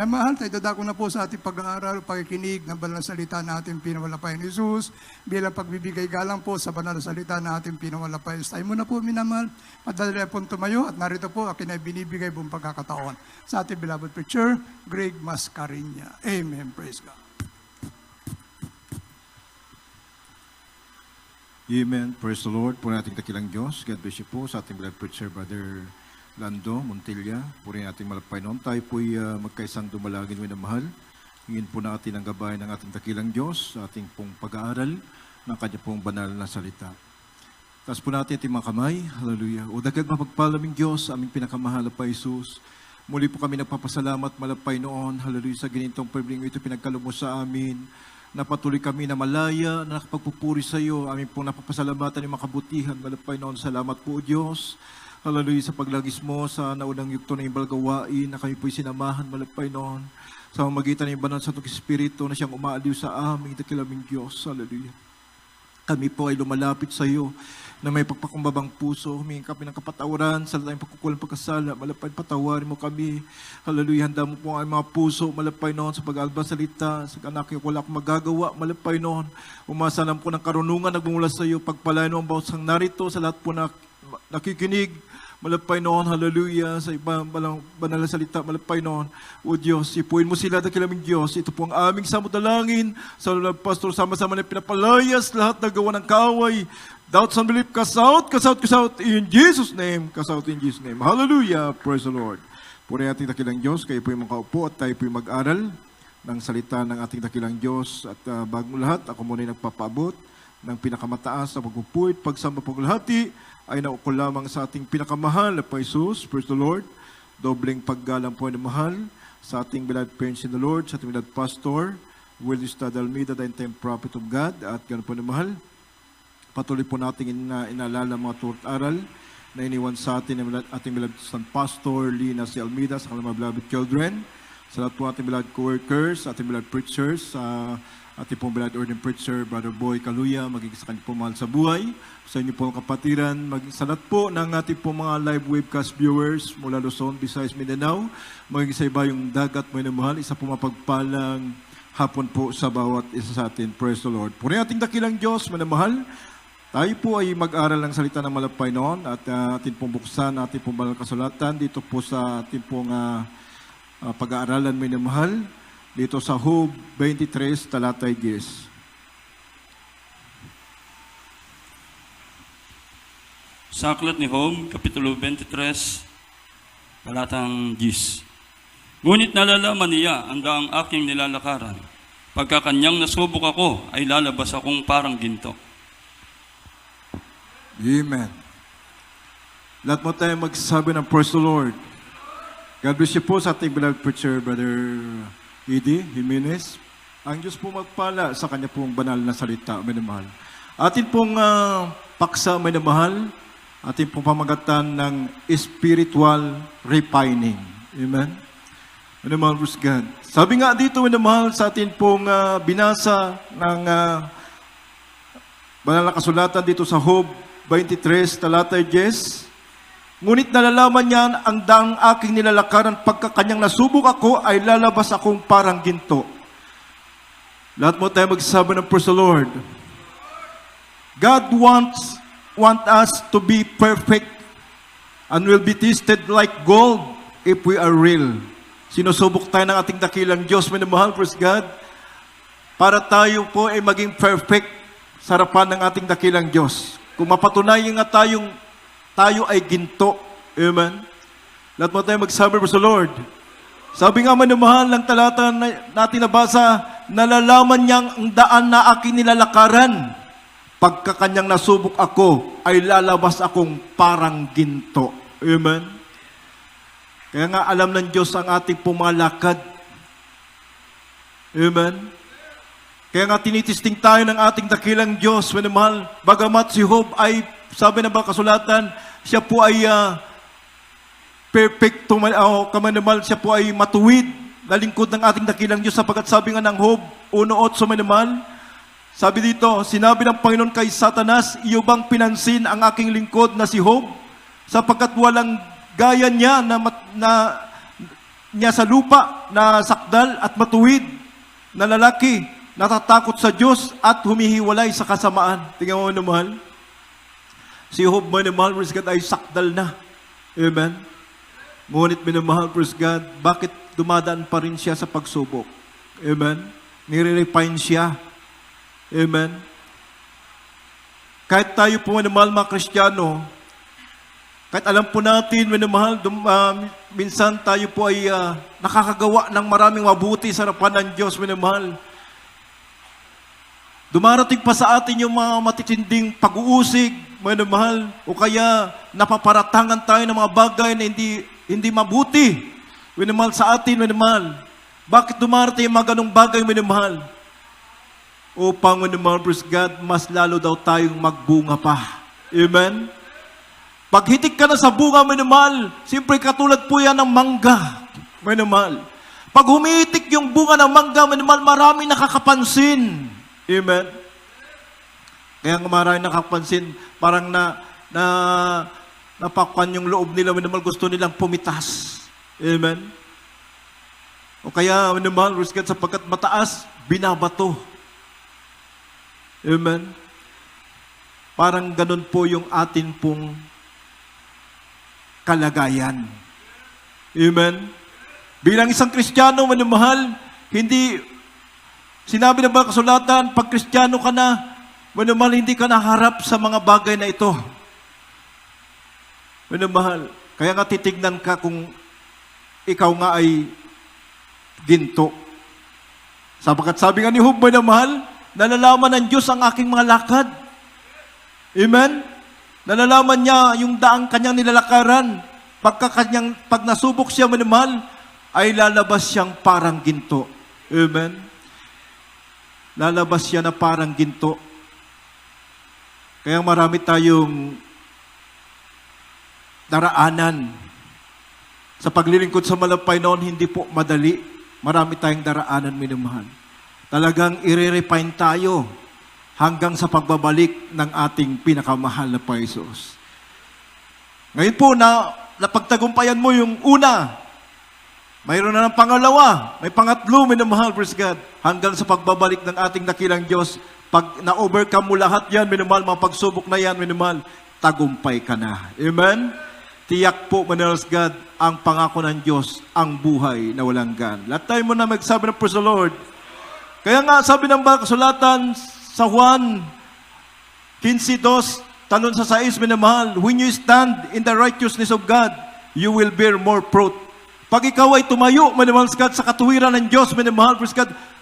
Minamahal, tayo dadako na po sa ating pag-aaral, pakikinig ng banal na salita na ating pinawalapay ni Jesus, bilang pagbibigay galang po sa banal na salita na ating pinawalapay. Tayo muna po, minamahal, madali po tumayo, at narito po akin ay binibigay buong pagkakataon sa ating beloved preacher, Greg Mascarinya. Amen. Praise God. Amen. Praise the Lord. Puri nating dakilang Diyos. God bless you po sa ating beloved preacher, Brother Lando Montilla. Puri nating malapay noon. Tayo po'y magkaisang dumalagin minamahal. Hingin po natin ang gabay ng ating dakilang Diyos sa ating pong pag-aaral ng kanya pong banal na salita. Taas po natin ating mga kamay. Hallelujah. O dagag mapagpalaming Diyos, aming pinakamahal pa Jesus. Muli po kami nagpapasalamat malapay noon. Hallelujah. Sa ganitong pabling ito pinagkaloob mo sa amin. Napatuloy kami na malaya, na nakapagpupuri sa iyo. Amin pong napapasalamatan ng makabutihan. Malapay noon, salamat po Diyos. Hallelujah, sa paglagis mo sa naunang yugto na ibang gawain, na kami po'y sinamahan. Malapay noon, sa magitan ng banal sa Espiritu na siyang umaaliw sa aming dakilaming Diyos. Hallelujah. Kami po ay lumalapit sa iyo na may pagpakumbabang puso, humingi kami ng kapatawaran sa tayong pagkukulang pagkasala, malapay patawarin mo kami. Hallelujah, handa mo po ang mga puso, malapay noon sa pag-alba salita, sa anak yung wala akong magagawa, malapay noon. Umasa lang po ng karunungan, nagbumula sa iyo, pagpalain mo ang bawat sang narito, sa lahat po na nakikinig, malapay noon, hallelujah, sa ibang banal na salita, malapay noon. O Diyos, ipuin mo sila, dakilaming Diyos. Ito po ang aming samudalangin. Sa lula, Pastor, sama-sama na pinapalayas lahat na gawa ng kaway. Doubts and belief, cast out in Jesus' name. Cast out in Jesus' name. Hallelujah, praise the Lord. Puri ating dakilang Diyos, kayo po yung makaupo at tayo po yung mag-aral ng salita ng ating dakilang Diyos. At bagong lahat, ako muna yung nagpapaabot ng pinakamataas na pagpupuit, pagsamba paglahati, ay naukol lamang sa ating pinakamahal na pa Jesus, praise the Lord. Dobleng paggalang po na mahal sa ating beloved parents in the Lord, sa ating beloved pastor, Willie Stad Almeida, the end-time prophet of God, at ganoon po na mahal. Patuloy po natin inaalala mga tuwat aral na iniwan sa atin ng ating beloved son pastor, Lina C. Almeida, sa kanilang mga beloved children, sa lahat po ating beloved co-workers, ating beloved preachers, ating pong beloved ordinary preacher, Brother Boy Kaluya, magiging sa kanyang po mahal sa buhay, sa inyo pong kapatiran, magiging sa lahat po ng ating pong mga live webcast viewers mula Luzon, Visayas, Mindanao, magiging sa iba yung dagat mo na mahal, isa po mapagpalang hapon po sa bawat isa sa atin. Praise the Lord. Puri ating dakilang Diyos, manamahal, tayo po ay mag-aral ng salita ng malapay noon at atin pong buksan, atin pong banal kasulatan dito po sa atin pong pag-aaralan minamahal dito sa Job 23, talatay 10. Sa aklat ni Job, Kapitulo 23, talatang 10. Ngunit nalalaman niya ang daang aking nilalakaran. Pagka kanyang nasubok ako, ay lalabas akong parang ginto. Amen. Lahat mo tayo magsabi ng praise the Lord. God bless you po sa ating beloved preacher, Brother Eddie Jimenez. Ang Diyos po magpala sa kanya pong banal na salita, minamahal. Atin pong paksa, minamahal, atin pong pamagatan ng spiritual refining. Amen. Minamahal, praise God. Sabi nga dito, minamahal, sa atin pong binasa ng banal na kasulatan dito sa Job 23, talatay 10. Ngunit nalalaman niya ang daang aking nilalakaran, pagka kanyang nasubok ako, ay lalabas akong parang ginto. Lahat mo tayo magsasabi ng praise the Lord. God want us to be perfect and will be tested like gold if we are real. Sinusubok tayo ng ating dakilang Diyos, minamahal, praise God, para tayo po ay maging perfect sa harapan ng ating dakilang Diyos. Kung mapatunayan nga tayo ay ginto. Amen. Lahat mo tayo magsabi, praise the Lord. Sabi nga manamahal ng talata natin nabasa, nalalaman niyang ang daan na aking nilalakaran. Pagka kanyang nasubok ako, ay lalabas akong parang ginto. Amen. Kaya nga alam ng Diyos ang ating pumalakad. Amen. Kaya nga tinitisting tayo ng ating dakilang Diyos, minamahal. Bagamat si Job ay, sabi ng mga kasulatan, siya po ay perfecto, kamanamahal, siya po ay matuwid, nalingkod ng ating dakilang Diyos, sapagkat sabi nga ng Job 1:8, minamahal, sabi dito, sinabi ng Panginoon kay Satanas, iyo bang pinansin ang aking lingkod na si Job? Sapagkat walang gaya niya na niya sa lupa na sakdal at matuwid na lalaki, natatakot sa Diyos at humihiwalay sa kasamaan. Tingnan mo, minamahal. Si Job, minamahal, praise God, ay sakdal na. Amen? Ngunit, minamahal, praise God, bakit dumadaan pa rin siya sa pagsubok? Amen? Nire-refine siya. Amen? Kahit tayo po, minamahal, mga Kristiyano, kahit alam po natin, minamahal, minsan tayo po ay nakakagawa ng maraming mabuti sa harapan ng Diyos, minamahal. Dumarating pa sa atin yung mga matitinding pag-uusig, minamahal, o kaya napaparatangan tayo ng mga bagay na hindi mabuti, minamahal, sa atin, minamahal. Bakit dumarating yung mga ganong bagay, minamahal? Upang, minamahal, praise God, mas lalo daw tayong magbunga pa. Amen? Pag hitik ka na sa bunga, minamahal, siyempre katulad po yan ng mangga, minamahal. Pag humihitik yung bunga ng mangga, minamahal, marami nakakapansin. Amen? Kaya nga marami nakakapansin, parang napakuan yung loob nila, minamahal, gusto nilang pumitas. Amen? O kaya, minamahal, sapagkat mataas, binabato. Amen? Parang ganun po yung atin pong kalagayan. Amen? Bilang isang Kristiyano, minamahal, hindi, sinabi na ba kasulatan, pag Kristiyano ka na, minamahal, hindi ka naharap sa mga bagay na ito. Minamahal, kaya nga titignan ka kung ikaw nga ay ginto. Sapagkat sabi nga ni Job, minamahal, nalalaman ng Diyos ang aking mga lakad. Amen? Nalalaman niya yung daang kanyang nilalakaran. Pag nasubok siya, minamahal, ay lalabas siyang parang ginto. Amen? Lalabas siya na parang ginto. Kaya marami tayong daraanan. Sa paglilingkod sa malapay noon, hindi po madali. Marami tayong daraanan, minamahal. Talagang i-refine tayo hanggang sa pagbabalik ng ating pinakamahal na Paisos. Ngayon po, napagtagumpayan mo yung una. Mayroon na ng pangalawa. May pangatlo, minamahal, praise God. Hanggang sa pagbabalik ng ating dakilang Diyos, pag na-overcome mo lahat yan, minamahal, mga pagsubok na yan, minamahal, tagumpay ka na. Amen? Tiyak po, minamahal, God, ang pangako ng Diyos, ang buhay na walang gan. Lahat tayo muna magsabi ng praise the Lord. Kaya nga, sabi ng kasulatan, sa Juan 15:2, talon sa 6, minamahal, when you stand in the righteousness of God, you will bear more fruit. Pag ikaw ay tumayo, minamahal, sa katuwiran ng Diyos, minamahal,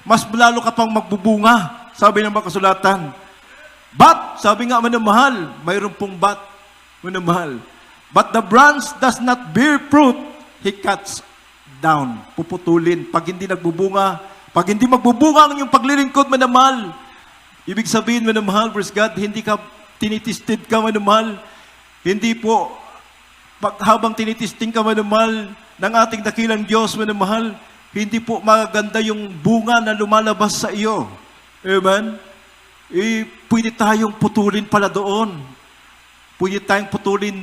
mas lalo ka pang magbubunga, sabi ng kasulatan. But, sabi nga, minamahal, mayroon pong but, minamahal. But the branch does not bear fruit, he cuts down. Puputulin. Pag hindi nagbubunga, pag hindi magbubunga ang iyong paglilingkod, minamahal, ibig sabihin, minamahal, praise God, hindi ka tinitisted ka, minamahal. Hindi po, habang tinitisting ka, minamahal, ng ating dakilang Diyos, minamahal, hindi po maganda yung bunga na lumalabas sa iyo. Amen? Pwede tayong putulin pala doon. Pwede tayong putulin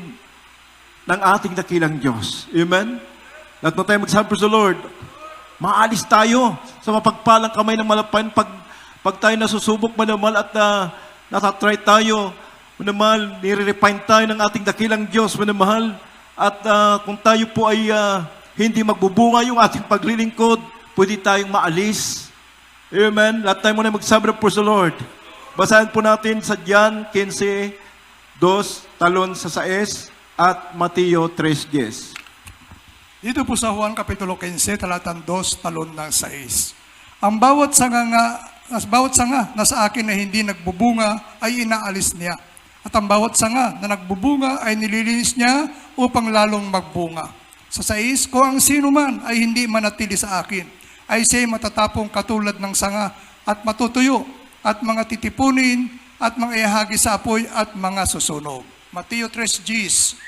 ng ating dakilang Diyos. Amen? Lahat na tayo magsabi sa Lord. Maalis tayo sa mapagpalang kamay ng malapan pag tayo nasusubok, minamahal, at natatry tayo, minamahal, nire-refine tayo ng ating dakilang Diyos, minamahal, at kung tayo po ay hindi magbubunga yung ating paglilingkod, pwede tayong maalis. Amen? Lahat tayo muna magsabi ng praise the Lord. Basahin po natin sa John 15:2, talon sa 6, at Mateo 3:10. Dito po sa Juan Kapitulo 15, talatang 2, talon ng 6. Ang bawat sanga na sa akin na hindi nagbubunga ay inaalis niya. At ang bawat sanga na nagbubunga ay nililinis niya upang lalong magbunga. Sa 6, kung ang sino man ay hindi manatili sa akin, ay siya'y matatapong katulad ng sanga at matutuyo at mga titipunin at mga ihagi sa apoy at mga susunog. Mateo 3:10.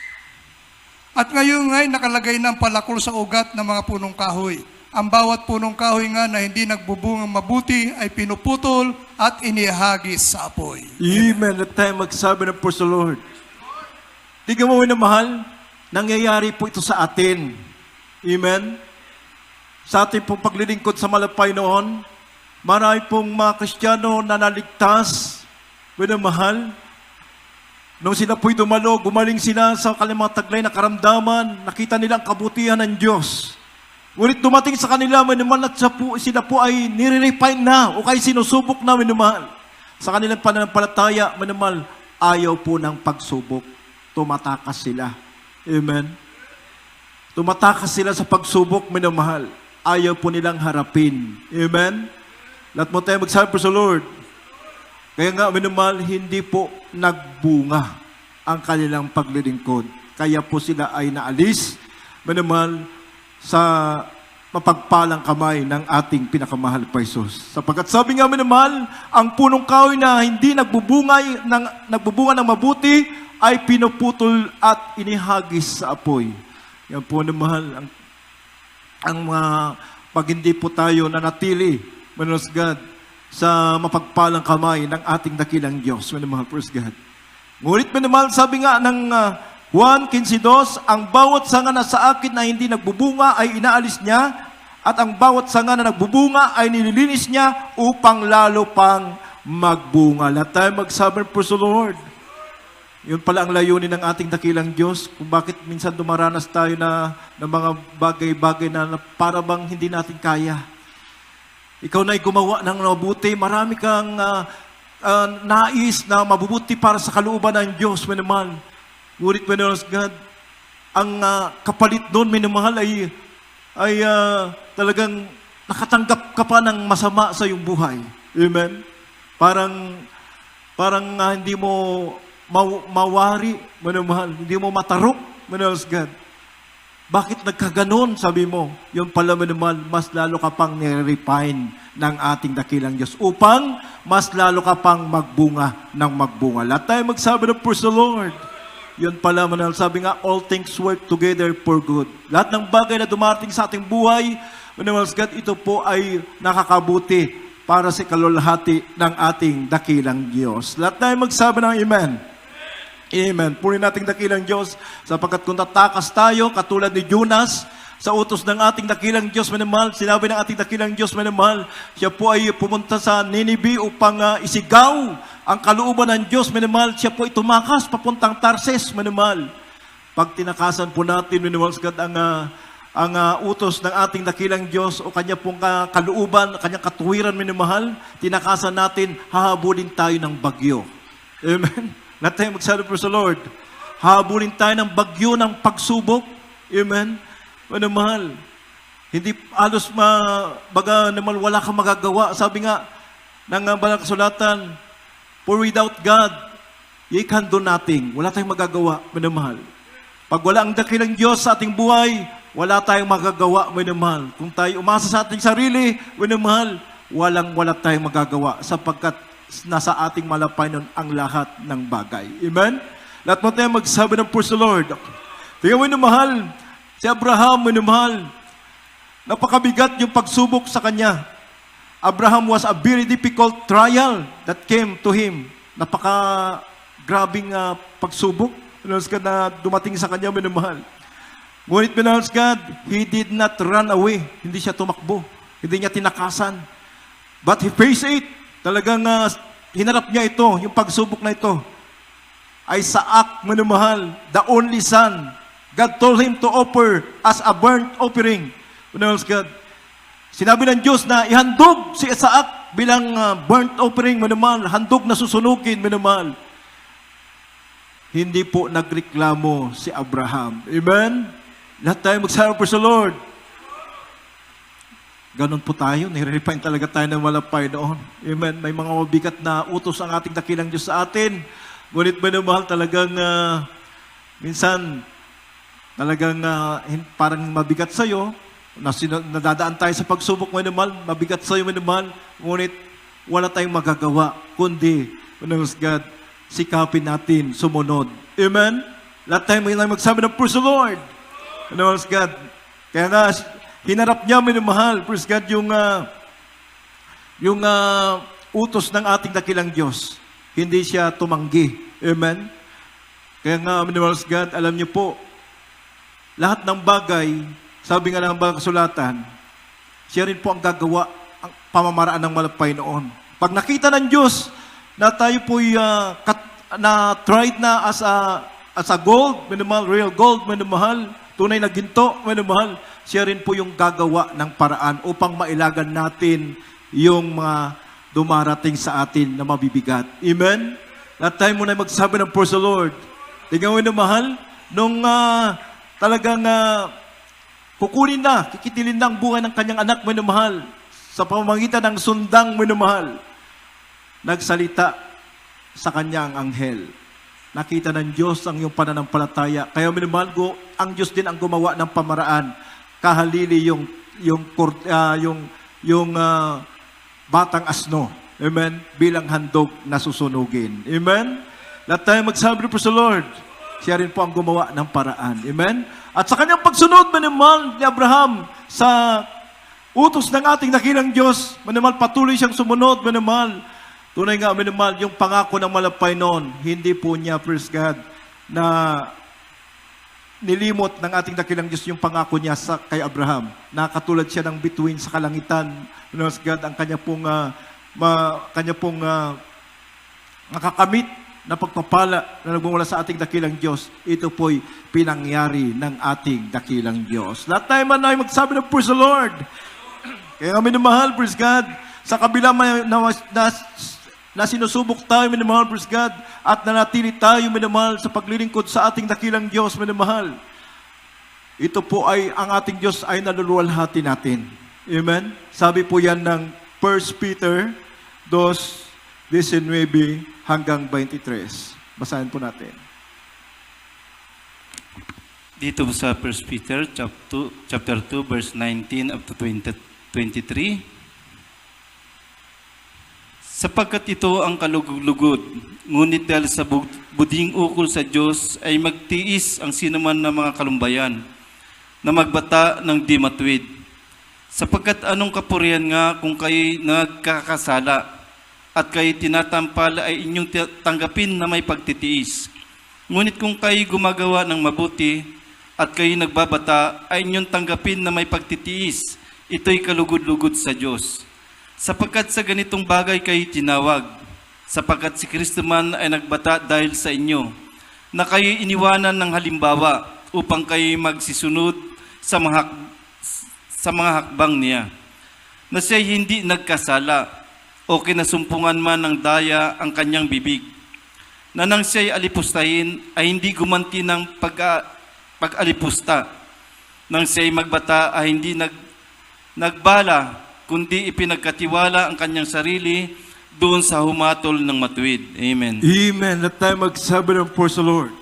At ngayon nga'y nakalagay ng palakol sa ugat ng mga punong kahoy. Ang bawat punong kahoy nga na hindi nagbubungang mabuti ay pinuputol at inihagis sa apoy. Amen. Let tayo magsabi ng praise the Lord. Tingnan mo, minamahal, nangyayari po ito sa atin. Amen? sa ating pong paglilingkod sa malapay noon. Marami pong mga Kristiyano na naligtas, minamahal. Nung sila po'y dumalo, gumaling sila sa kanilang taglay na karamdaman, nakita nilang kabutihan ng Diyos. Ngunit dumating sa kanila, minamahal, at sila po ay nire-refine na o kaya sinusubok na, minamahal. Sa kanilang pananampalataya, minamahal, ayaw po ng pagsubok. Tumatakas sila. Amen. Tumatakas sila sa pagsubok, minamahal. Ayaw po nilang harapin. Amen? Lahat mo tayo magsabi sa Lord. Kaya nga, minamahal, hindi po nagbunga ang kanilang paglilingkod. Kaya po sila ay naalis, minamahal, sa mapagpalang kamay ng ating pinakamahal pa Jesus. Sapagkat sabi nga, minamahal, ang punong kahoy na hindi nagbubunga ng mabuti ay pinuputol at inihagis sa apoy. Yan po, minamahal, ang pag hindi po tayo nanatili, manos God, sa mapagpalang kamay ng ating dakilang Diyos. Manamahal, praise God. Ngunit manamahal, sabi nga ng Juan 15:2, ang bawat sanga na sa akin na hindi nagbubunga ay inaalis niya, at ang bawat sanga na nagbubunga ay nililinis niya upang lalo pang magbunga. Lahat tayo magsabi, praise the Lord. Yun pala ang layunin ng ating dakilang Diyos, kung bakit minsan dumaranas tayo ng mga bagay-bagay na para bang hindi natin kaya. Ikaw na'y gumawa ng mabuti, marami kang nais na mabubuti para sa kalooban ng Diyos, minamahal. Ngunit, minamahal God, ang kapalit doon, minamahal, ay talagang nakatanggap ka pa ng masama sa iyong buhay. Amen? Parang hindi mo mawari, minamahal, hindi mo matarok, minamahal God. Bakit nagkaganon, sabi mo? Yun pala, minamahal, mas lalo ka pang nire-refine ng ating dakilang Diyos upang mas lalo ka pang magbunga ng magbunga. Lahat tayo magsabi ng praise the Lord. Yun pala, minamahal, sabi nga, all things work together for good. Lahat ng bagay na dumating sa ating buhay, minamahal God, ito po ay nakakabuti para sa kalulahati ng ating dakilang Diyos. Lahat tayo magsabi ng amen. Amen. Puri nating dakilang Diyos, sapagkat kung tatakas tayo, katulad ni Jonas, sa utos ng ating dakilang Diyos, minamahal, sinabi ng ating dakilang Diyos, minamahal, siya po ay pumunta sa Ninive upang isigaw ang kalooban ng Diyos, minamahal, siya po ay tumakas papuntang Tarses, minamahal. Pag tinakasan po natin, minamahal, ang utos ng ating dakilang Diyos o kanya pong kalooban, kanyang katuwiran, minamahal, tinakasan natin, hahabulin tayo ng bagyo. Amen. Lahat tayo magsabi po sa Lord. Habulin tayo ng bagyo ng pagsubok. Amen. Manamahal. Hindi alos baga naman wala kang magagawa. Sabi nga ng banal kasulatan, for without God, ye can do nothing. Wala tayong magagawa, manamahal. Pag wala ang dakilang Diyos sa ating buhay, wala tayong magagawa, manamahal. Kung tayo umasa sa ating sarili, manamahal, wala tayong magagawa sapagkat nasa ating malapay nun ang lahat ng bagay. Amen? Lahat mo tayo magsabi ng praise the Lord. Tingnan mo, minamahal, si Abraham, minamahal, napakabigat yung pagsubok sa kanya. Abraham was a very difficult trial that came to him. Napaka-grabing pagsubok na dumating sa kanya, minamahal. Ngunit, minamahal God, he did not run away. Hindi siya tumakbo. Hindi niya tinakasan. But he faced it. Talagang hinarap niya ito, yung pagsubok na ito. Isaac, minamahal, the only son. God told him to offer as a burnt offering. Minamahal God. Sinabi ng Diyos na ihandog si Isaac bilang burnt offering, minamahal. Handog na susunugin, minamahal. Hindi po nagreklamo si Abraham. Amen? Lahat tayo magsabi po sa Lord. Ganon po tayo, nire-refine talaga tayo ng malapay noon. Amen. May mga mabigat na utos ang ating dakilang Diyos sa atin. Ngunit minamahal, talagang minsan, talagang parang mabigat sa'yo. Nadadaan tayo sa pagsubok, minamahal, mabigat sa'yo, minamahal. Ngunit wala tayong magagawa, kundi, minamahal God, sikapin natin sumunod. Amen. Lahat tayo magsabi ng praise the Lord. Minamahal God. Kaya nga, hinarap niya, minamahal, praise God, yung utos ng ating dakilang Diyos. Hindi siya tumanggi. Amen? Kaya nga, minamahal God, alam niyo po, lahat ng bagay, sabi nga ng mga kasulatan, siya rin po ang gagawa ang pamamaraan ng malapay noon. Pag nakita ng Diyos na tayo po'y na tried na as a gold, minamahal, real gold, minamahal, tunay na ginto, minamahal, siya rin po yung gagawa ng paraan upang mailagan natin yung mga dumarating sa atin na mabibigat. Amen? Lahat tayo muna magsabi ng praise the Lord. Tingnan mo minamahal, nung talagang kukunin na, kikitilin na ang buhay ng kanyang anak, minamahal, sa pamamagitan ng sundang minamahal, nagsalita sa kanya ang anghel. Nakita ng Diyos ang iyong pananampalataya. Kaya minamahal ko, ang Diyos din ang gumawa ng pamaraan. Kahalili yung batang asno. Amen? Bilang handog na susunugin. Amen? Lahat tayo magsabi ng praise the Lord. Siya rin po ang gumawa ng paraan. Amen? At sa kanyang pagsunod, minamahal ni Abraham, sa utos ng ating dakilang Diyos, minamahal, patuloy siyang sumunod, minamahal. Tunay nga, minamahal, yung pangako ng malapay noon, hindi po niya, praise God, na nilimot ng ating dakilang Diyos yung pangako niya kay Abraham. Nakatulad siya ng bituin sa kalangitan. Praise God, ang kanya pong nakakamit na pagpapala na nagbumula sa ating dakilang Diyos, ito po'y pinangyari ng ating dakilang Diyos. Lahat tayo man ay magsabi ng praise the Lord. Kaya kami minamahal, praise God, sa kabila na sinusubok tayo, minamahal, praise God, at nanatili tayo, minamahal, sa paglilingkod sa ating dakilang Diyos, minamahal. Ito po ay, ang ating Diyos ay naluluwalhati natin. Amen? Sabi po yan ng 1 Peter 2:19 hanggang 23. Basahin po natin. Dito sa 1 Peter chapter 2 verse 19 up to 23. Sapagkat ito ang kalugod-lugod, ngunit dahil sa buding ukol sa Diyos ay magtiis ang sinuman ng mga kalumbayan na magbata ng di matuwid. Sapagkat anong kapurihan nga kung kayo nagkakasala at kayo tinatampal ay inyong tanggapin na may pagtitiis. Ngunit kung kayo gumagawa ng mabuti at kayo nagbabata ay inyong tanggapin na may pagtitiis, ito'y kalugod-lugod sa Diyos. Sapagkat sa ganitong bagay kayo tinawag, sapagkat si Kristo man ay nagbata dahil sa inyo, na kayo iniwanan ng halimbawa upang kayo magsisunod sa mga hakbang niya, na siya hindi nagkasala o kinasumpungan man ng daya ang kanyang bibig, na nang siya'y alipustahin ay hindi gumanti ng pag-alipusta, nang siya'y magbata ay hindi nagbala, kundi ipinagkatiwala ang kanyang sarili doon sa humatol ng matuwid. Amen. Amen. Let tayo magsabi ng praise the Lord.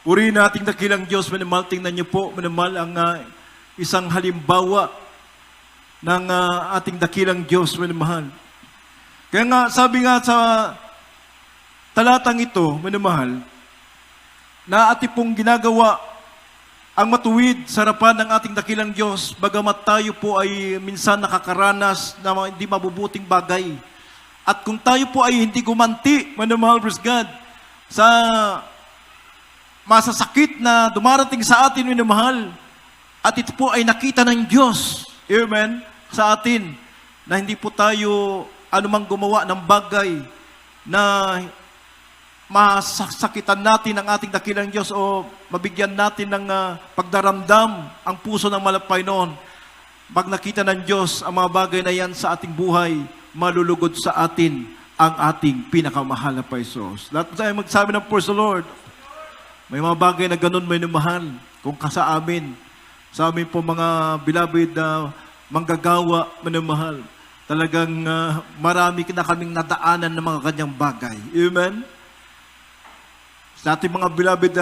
Purihin nating dakilang Diyos, minamahal, tingnan niyo po, minamahal, ang isang halimbawa ng ating dakilang Diyos, minamahal. Kaya nga, sabi nga sa talatang ito, minamahal, na ating pong ginagawa ang matuwid sa harapan ng ating dakilang Diyos, bagamat tayo po ay minsan nakakaranas na hindi mabubuting bagay. At kung tayo po ay hindi gumanti, minamahal, praise God, sa masasakit na dumarating sa atin, minamahal, at ito po ay nakita ng Diyos, amen, sa atin, na hindi po tayo anumang gumawa ng bagay na masasakitan natin ang ating dakilang Diyos o mabigyan natin ng pagdaramdam ang puso ng malapay noon. Pag nakita ng Diyos ang mga bagay na yan sa ating buhay, malulugod sa atin ang ating pinakamahal na Paisos. Lahat tayo magsabi ng praise the Lord. May mga bagay na ganun may numahal kung sa amin. Sa amin po mga beloved manggagawa, manumahal. Talagang marami na kaming nadaanan ng mga kanyang bagay. Amen? Sa ating mga beloved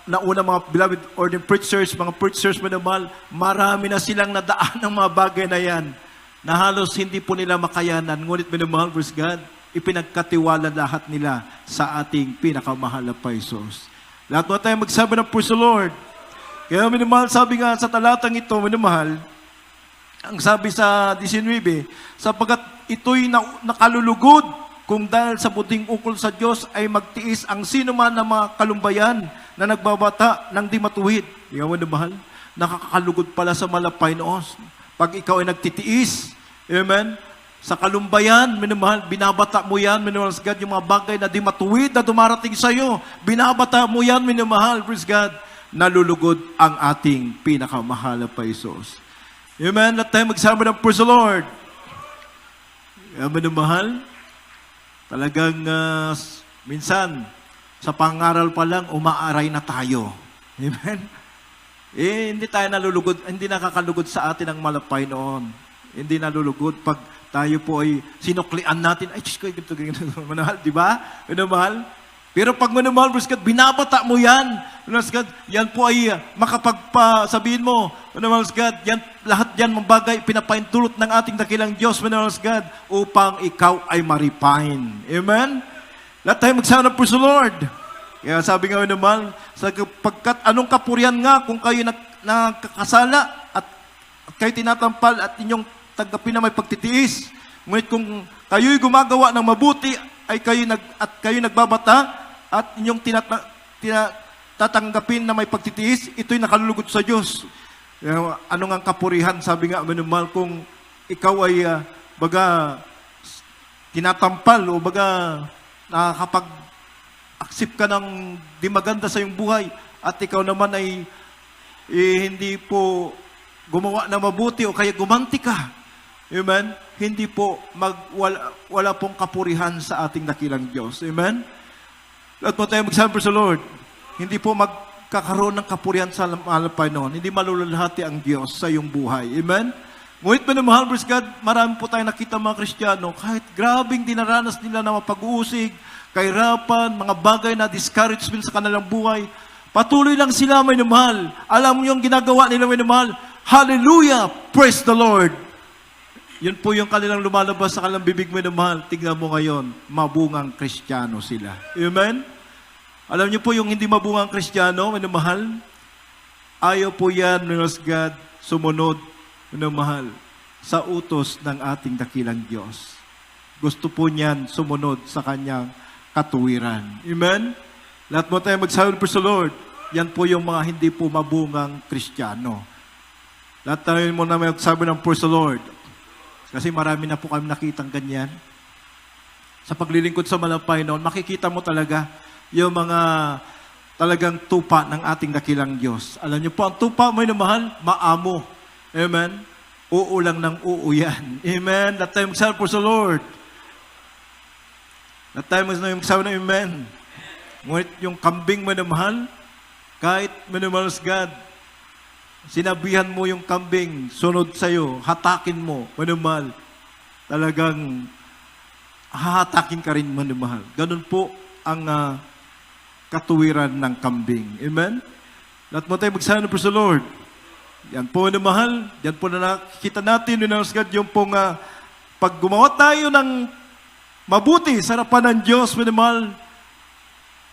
mga beloved ordained preachers, mga preachers manumahal, marami na silang nadaan ng mga bagay na yan na halos hindi po nila makayanan. Ngunit manumahal, praise God, ipinagkatiwala lahat nila sa ating pinakamahal na Paisos. Lahat mo tayo magsabi ng praise the Lord. Kaya minamahal, sabi nga sa talatang ito, minamahal, ang sabi sa 19, sapagkat ito'y nakalulugod kung dahil sa buding ukol sa Diyos ay magtiis ang sino man ng mga kalumbayan na nagbabata ng di matuwid. Ikaw minamahal, nakakalugod pala sa malapay noon. Pag ikaw ay nagtitiis, amen, sa kalumbayan, minamahal, binabata mo yan, minamahal sa God, yung mga bagay na di matuwid na dumarating sa iyo, binabata mo yan, minamahal, praise God, nalulugod ang ating pinakamahal na Paisos. Amen, let tayo magsama ng praise the Lord. Minamahal, talagang minsan, sa pangaral pa lang, umaaray na tayo. Amen? Hindi tayo nalulugod, hindi nakakalugod sa atin ang malapay noon. Hindi nalulugod pag tayo po ay sinuklian natin. Ay, Diyos ko, ganito, manahal, di ba? Manamahal. Pero pag manamahal, praise God, binabata mo yan. Praise God, yan po ay makapagpasabihin mo. Manamahal, God, yan, lahat yan mga bagay, pinapaintulot ng ating dakilang Diyos, manamahal, God, upang ikaw ay ma-refine. Amen? Lahat tayo magsama ng praise the Lord. Kaya sabi nga naman, pagkat anong kapurihan nga kung kayo nakakasala at kayo tinatampal at inyong tanggapin na may pagtitiis. Ngunit kung kayo'y gumagawa ng mabuti ay kayo nagbabata at inyong tatanggapin na may pagtitiis, ito'y nakalulugod sa Diyos. Ano nga kapurihan? Sabi nga, manumal, kung ikaw ay baga tinatampal o baga nakakapag-accept ka ng di maganda sa iyong buhay at ikaw naman ay hindi po gumawa na mabuti o kaya gumanti ka. Amen? Hindi po wala pong kapurihan sa ating dakilang Diyos. Amen? Lahat mo tayo magsabi sa Lord. Hindi po magkakaroon ng kapurihan sa malapay noon. Hindi malululhati ang Diyos sa iyong buhay. Amen? Ngunit manamahal, praise God, marami po tayong nakita mga Kristiyano, kahit grabing dinaranas nila na mapag-uusig, kahirapan, mga bagay na discouragement sa kanilang buhay, patuloy lang sila may namahal. Alam mo yung ginagawa nila may namahal? Hallelujah! Praise the Lord! Yun po yung kanilang lumalabas sa kanilang bibig may namahal. Tingnan mo ngayon, mabungang Kristiyano sila. Amen? Alam niyo po yung hindi mabungang Kristiyano, may namahal? Ayaw po yan, Lord God, sumunod, may namahal, sa utos ng ating dakilang Diyos. Gusto po niyan sumunod sa kanyang katuwiran. Amen? Lahat mo tayo magsabi po sa Lord. Yan po yung mga hindi po mabungang Kristiyano. Lahat tayo mo na magsabi ng praise the Lord. Kasi marami na po kami nakitang ganyan. Sa paglilingkod sa malapay noon, makikita mo talaga yung mga talagang tupa ng ating dakilang Diyos. Alam niyo po, ang tupa mo na mahal, maamo. Amen? Uulang ng uuyan. Amen? Lahat tayo magsabi po sa Lord. Lahat tayo magsabi ng amen. Ngunit yung kambing mo na mahal, kahit minamahal sa God, sinabihan mo yung kambing, sunod sa'yo, hatakin mo, manamahal. Talagang hahatakin ka rin, manamahal. Ganun po ang katuwiran ng kambing. Amen? Lahat mo tayo magsabi po sa Lord. Yan po, manamahal. Yan po na nakikita natin, yung pong pag gumawa tayo ng mabuti sa harapan ng Diyos, manamahal,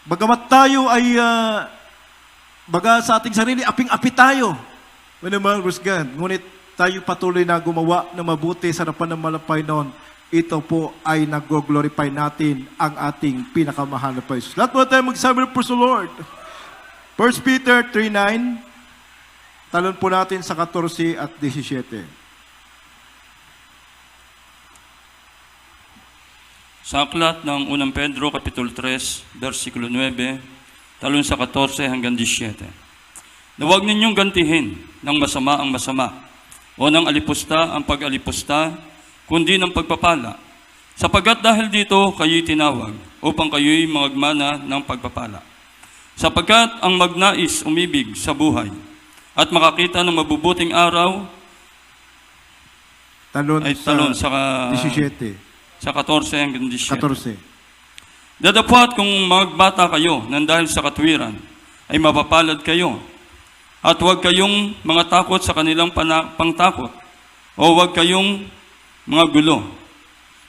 bagamat tayo ay baga sa ating sarili, aping-api tayo. Manamahal, praise God. Ngunit tayo patuloy na gumawa ng mabuti sa harapan ng malapay noon. Ito po ay nag-glorify natin ang ating pinakamahal na Paisos. Lahat mo tayo magsabi ng praise the Lord. 1 Peter 3:9. Talon po natin sa 14 at 17. Sa aklat ng 1 Pedro, Kapitulo 3, versikulo 9, talon sa 14 hanggang 17. Na huwag ninyong gantihin ng masama ang masama, o ng alipusta ang pag-alipusta, kundi ng pagpapala. Sapagat dahil dito kayo'y tinawag, upang kayo'y magmana ng pagpapala. Sapagkat ang magnais umibig sa buhay, at makakita ng mabubuting araw, Talon sa 17. Sa 14 hanggang 17. 14. Dadapot kung magbata kayo nang dahil sa katwiran, ay mapapalad kayo. At huwag kayong mga takot sa kanilang pangtakot, o huwag kayong mga gulo.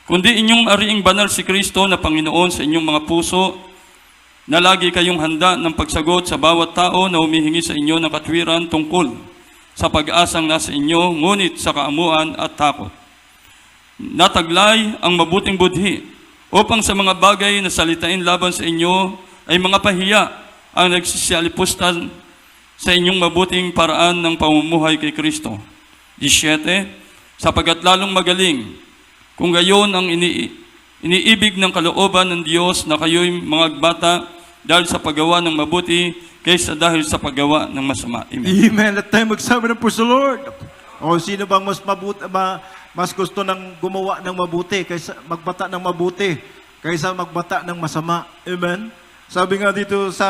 Kundi inyong ariing banal si Kristo na Panginoon sa inyong mga puso, na lagi kayong handa ng pagsagot sa bawat tao na humihingi sa inyo ng katwiran tungkol sa pag-asang nasa inyo, ngunit sa kaamuan at takot. Nataglay ang mabuting budhi upang sa mga bagay na salitain laban sa inyo ay mga pahiya ang nagsisialipustan sa inyong mabuting paraan ng pamumuhay kay Kristo. 17, sapagkat lalong magaling, kung gayon ang iniibig ng kalooban ng Diyos na kayo'y mga bata dahil sa paggawa ng mabuti kaysa dahil sa paggawa ng masama. Amen. Amen. Let tayo magsabi ng praise the Lord. O sino bang mas gusto ng gumawa ng mabuti kaysa magbata ng mabuti kaysa magbata ng masama? Amen. Sabi nga dito sa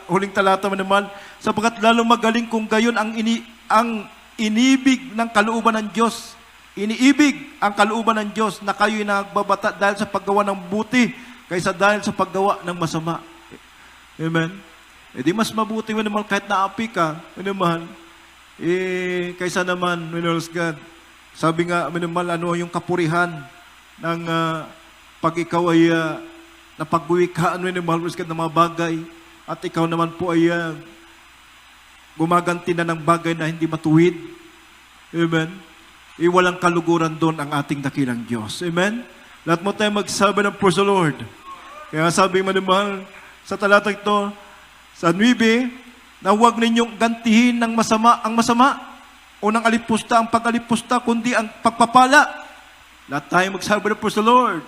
huling talata mo naman, sapagkat lalong magaling kung gayon ang inibig ng kalooban ng Diyos. Iniibig ang kalooban ng Diyos na kayo'y nagbabata dahil sa paggawa ng buti kaysa dahil sa paggawa ng masama. Amen. E di mas mabuti mo naman kahit naapi ka, naman, kaysa naman, Lord God. Sabi nga, naman, ano yung kapurihan ng pag ikaw ay napagwikaan mo ng mahal ng mga bagay at ikaw naman po ay gumaganti na ng bagay na hindi matuwid. Amen. Walang kaluguran doon ang ating dakilang Diyos. Amen. Lahat mo tayo magsabi ng praise the Lord. Kaya sabi mo naman sa talatang ito, sa 9, na huwag ninyong gantihin ng masama ang masama o ng alipusta ang pag-alipusta, kundi ang pagpapala. Lahat tayo magsabi ng praise the Lord.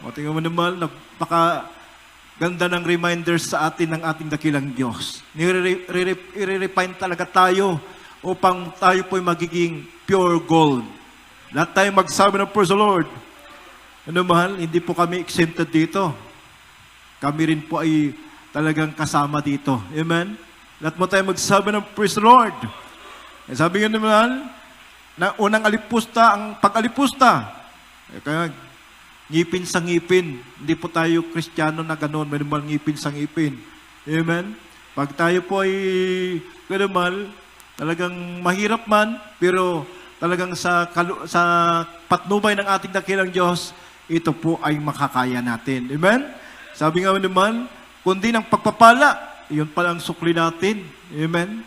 O tingnan mo naman, napaka-ganda ng reminders sa atin ng ating dakilang Diyos. I-refine talaga tayo upang tayo po'y magiging pure gold. Lahat tayo magsabi ng praise the Lord. Ano mahal, hindi po kami exempted dito. Kami rin po ay talagang kasama dito. Amen? Lahat mo tayo magsabi ng praise the Lord. Sabi nga naman, na unang alipusta, ang pag-alipusta. Kaya, ngipin sa ngipin. Hindi po tayo Kristiyano na gano'n, may naman ngipin sa ngipin. Amen? Pag tayo po ay gano'n, talagang mahirap man, pero talagang sa patnubay ng ating dakilang Diyos, ito po ay makakaya natin. Amen? Sabi nga naman, kundi ng pagpapala, yun pala ang sukli natin. Amen?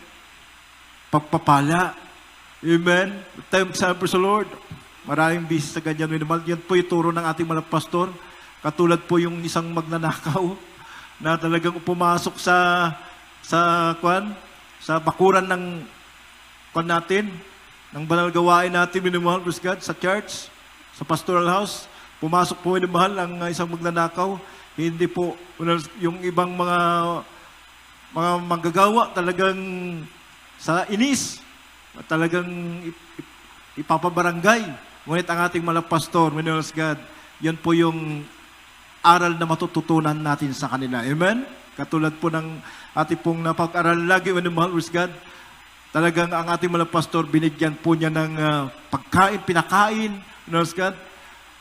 Pagpapala. Amen? Tayo magsabi sa Lord. Maraming busy sa ganyan. Yan po yung turo ng ating mga pastor. Katulad po yung isang magnanakaw na talagang pumasok sa bakuran ng natin, ng banal gawain natin, minumahal, praise God, sa church, sa pastoral house. Pumasok po minumahal ang isang magnanakaw. Hindi po, yung ibang mga manggagawa talagang sa inis, talagang ipapabarangay. Ngunit ang ating mga pastor, minumahal, God, yan po yung aral na matututunan natin sa kanila. Amen? Katulad po ng ating pong napag-aral lagi, minumahal, praise God, talagang ang ating mga pastor, binigyan po niya ng pagkain, pinakain, minumahal, God,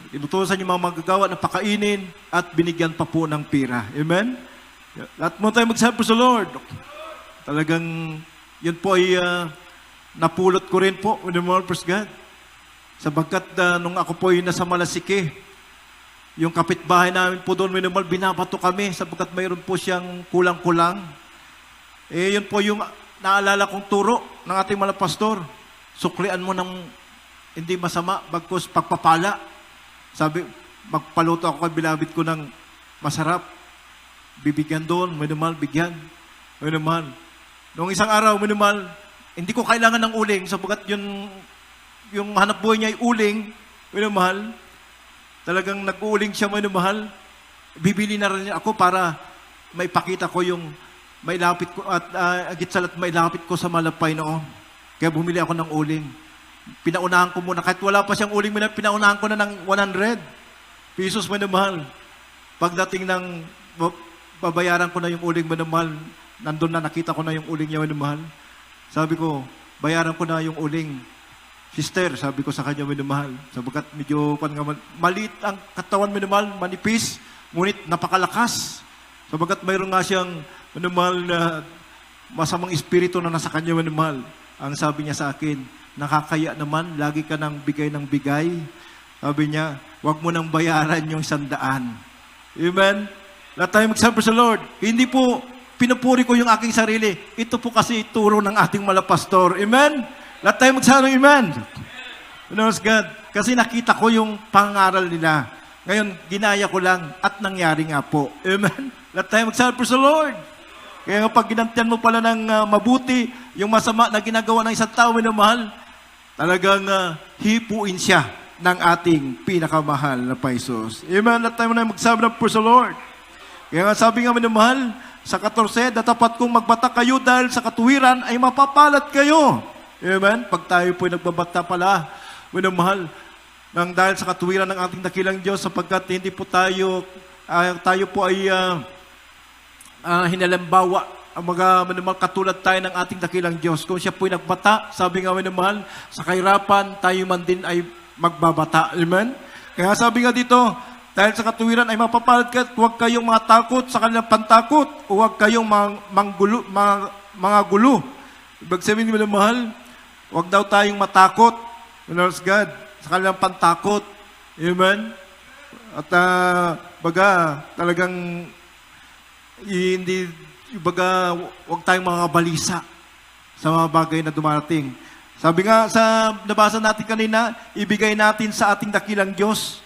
inutusan yung mga magagawa na pakainin at binigyan pa po ng pira. Amen? Lahat mo tayo magsabi sa Lord. Talagang yun po ay napulot ko rin po, praise God. Sabagkat nung ako po ay nasa Malasike, yung kapitbahay namin po doon, binabato kami sabagkat mayroon po siyang kulang-kulang. Yun po yung naalala kong turo ng ating mga pastor. Suklian mo ng hindi masama, bagkus pagpapala. Sabi, magpaluto ako kay bilabid ko ng masarap. Bibigyan doon, bigyan. Noong isang araw, hindi ko kailangan ng uling, sabagat yung hanap buhay niya ay uling, talagang nag-uuling siya, bibili na rin ako para maipakita ko yung mailapit ko at agit salat mailapit ko sa malapay noon. Kaya bumili ako ng uling. Pinaunahan ko muna, kahit wala pa siyang uling, pinaunahan ko na ng 100 pesos, Pagdating ng babayaran ko na yung uling, nandun na, nakita ko na yung uling niya, Sabi ko, bayaran ko na yung uling. Sister, sabi ko sa kanya, sabagat medyo maliit ang katawan, manipis, ngunit napakalakas. Sabagat mayroon nga siyang, na masamang espiritu na nasa kanya, Ang sabi niya sa akin, nakakaya naman, lagi ka nang bigay ng bigay. Sabi niya, huwag mo nang bayaran yung 100. Amen? Lahat tayo magsabi sa Lord. Hindi po pinupuri ko yung aking sarili. Ito po kasi turo ng ating mga pastor. Amen? Lahat tayo magsabi, amen? God. Kasi nakita ko yung pangaral nila. Ngayon, ginaya ko lang at nangyari nga po. Amen? Lahat tayo magsabi sa Lord. Kaya pag ginantian mo pala ng mabuti, yung masama na ginagawa ng isang tao, minamahal, talagang hipuin siya ng ating pinakamahal na Paisos. Amen. At tayo na magsabi ng praise the Lord. Kaya nga sabi nga minamahal, sa 14, datapat kong magbata kayo dahil sa katuwiran ay mapapalad kayo. Amen. Pag tayo po nagbabata pala, minamahal, nang dahil sa katuwiran ng ating dakilang Diyos, sapagkat hindi po tayo po ay hinalambawa ang mga minamahal katulad tayo ng ating dakilang Diyos. Kung siya po'y nagbata, sabi nga minamahal, sa kahirapan, tayo man din ay magbabata. Amen? Kaya sabi nga dito, dahil sa katuwiran ay mapapalad ka, huwag kayong mga takot sa kanilang pantakot, o huwag kayong mga gulo. Ibig sabihin minamahal, huwag daw tayong matakot, Lord God, sa kanilang pantakot. Amen? At baga, talagang hindi, baga, huwag tayong mga balisa sa mga bagay na dumarating. Sabi nga sa nabasa natin kanina, ibigay natin sa ating dakilang Diyos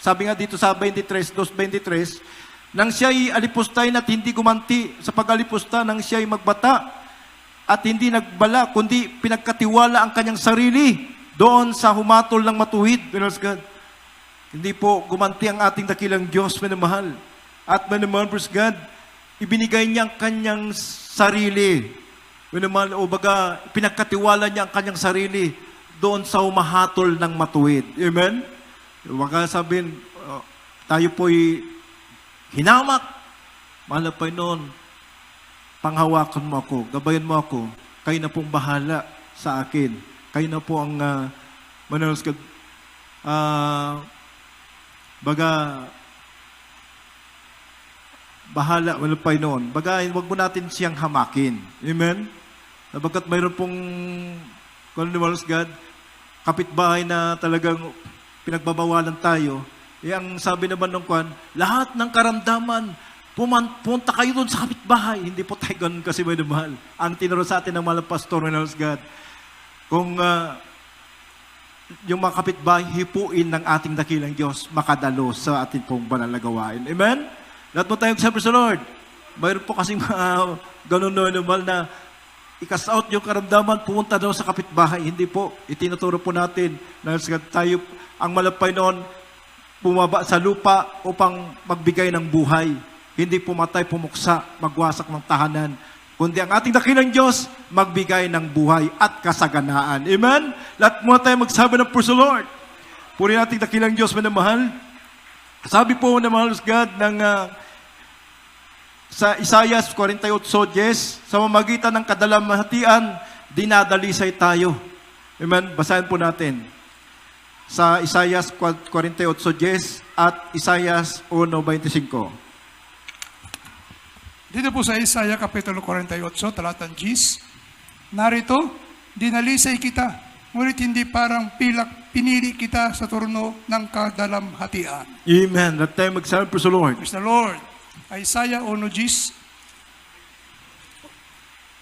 sabi nga dito sa 2:23, nang siya'y alipustay na't hindi gumanti sa pag-alipusta, nang siya'y magbata at hindi nagbala, kundi pinagkatiwala ang kanyang sarili doon sa humatol ng matuwid. God. Hindi po gumanti ang ating dakilang Diyos, minamahal. At minamahal, praise God, ibinigay niya ang kanyang sarili. Minamahal, o baga, pinagkatiwala niya ang kanyang sarili doon sa humahatol ng matuwid. Amen? Baka sabihin, tayo po'y hinamak. Mahal na Panginoon, panghawakan mo ako, gabayan mo ako, kayo na pong bahala sa akin. Kayo na po ang bahala, wala Panginoon. Baga, wag mo natin siyang hamakin. Amen? Bagkat mayroon pong, God, kapitbahay na talagang pinagbabawalan tayo. Ang sabi naman ng lahat ng karamdaman, punta kayo doon sa kapitbahay. Hindi po tayo ganun kasi may mahal. Ang tinuro sa atin ng mga pastor, God, kung yung mga kapitbahay, hipuin ng ating dakilang Diyos, makadalo sa ating pong banal na gawain. Amen? Lahat mo tayong sabi sa Lord. Mayroon po kasing mga ganun na i-cast out yung karamdaman, pumunta daw sa kapitbahay. Hindi po. Itinuturo po natin na tayo, ang malapay noon, bumaba sa lupa upang magbigay ng buhay. Hindi pumatay, pumuksa, magwasak ng tahanan. Kundi ang ating dakilang Diyos, magbigay ng buhay at kasaganaan. Amen? Lahat mo tayo magsabi ng praise the Lord. Puri nating dakilang Diyos, manamahal. Sabi po na mahal God ng sa Isaiah 48:10, sa mamagitan ng kadalamhatian, dinadalisay tayo. Amen? Basahin po natin. Sa Isaiah 48:10 at Isaiah 1:25. Dito po sa Isaiah Kapitulo 48, talatang 10, narito, dinalisay kita, ngunit hindi parang pinili kita sa turno ng kadalamhatian. Amen. Let tayo magsabi, praise the Lord. Praise the Lord. Isaiah 1:10,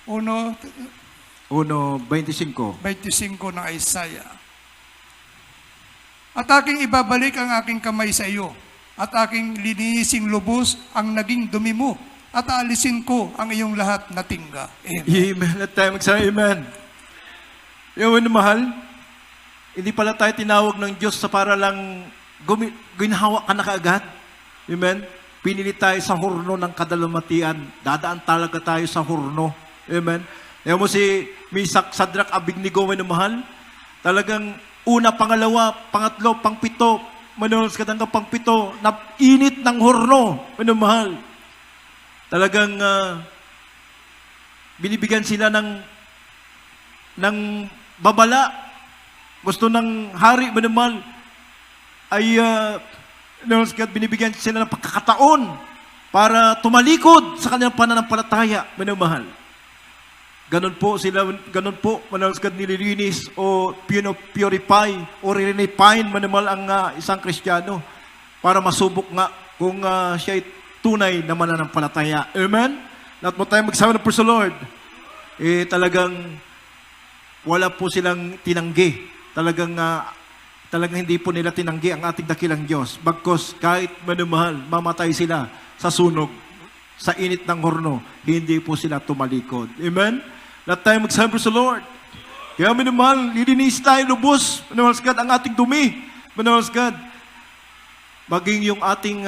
1:25 ng Isaiah. At aking ibabalik ang aking kamay sa iyo, at aking linisin lubos ang naging dumi mo, at aalisin ko ang iyong lahat na tingga. Amen. Amen. Let tayo magsabi, amen. Yung mahal, hindi pala tayo tinawag ng Diyos sa para lang ginhawa ka na kaagad. Amen. Pinili tayo sa hurno ng kadalamhatian. Dadaan talaga tayo sa hurno. Amen. Yan mo si Misak, Sadrak, Abednego, mahal. Talagang una, pangalawa, pangatlo, pangpito, manonos ka hanggang pangpito, na init ng hurno, mahal. Talagang binibigyan sila ng babala. Gusto ng hari, mahal, ay binibigyan sila ng pagkakataon para tumalikod sa kanilang pananampalataya, minamahal. Ganon po sila, ganon po, manalagad nililinis o purify o re-refine minamahal ang isang Kristiyano para masubok nga kung siya ay tunay na mananampalataya. Amen? Lahat mo tayo magsabi ng praise the Lord. Talagang wala po silang tinanggi. Talagang hindi po nila tinanggi ang ating dakilang Diyos. Bagkos kahit manumahal, mamatay sila sa sunog, sa init ng horno, hindi po sila tumalikod. Amen? Lahat tayo magsabi sa Lord. Kaya minamahal, lilinis tayo lubos, minamahal sa God, ang ating dumi, minamahal sa God. Maging yung ating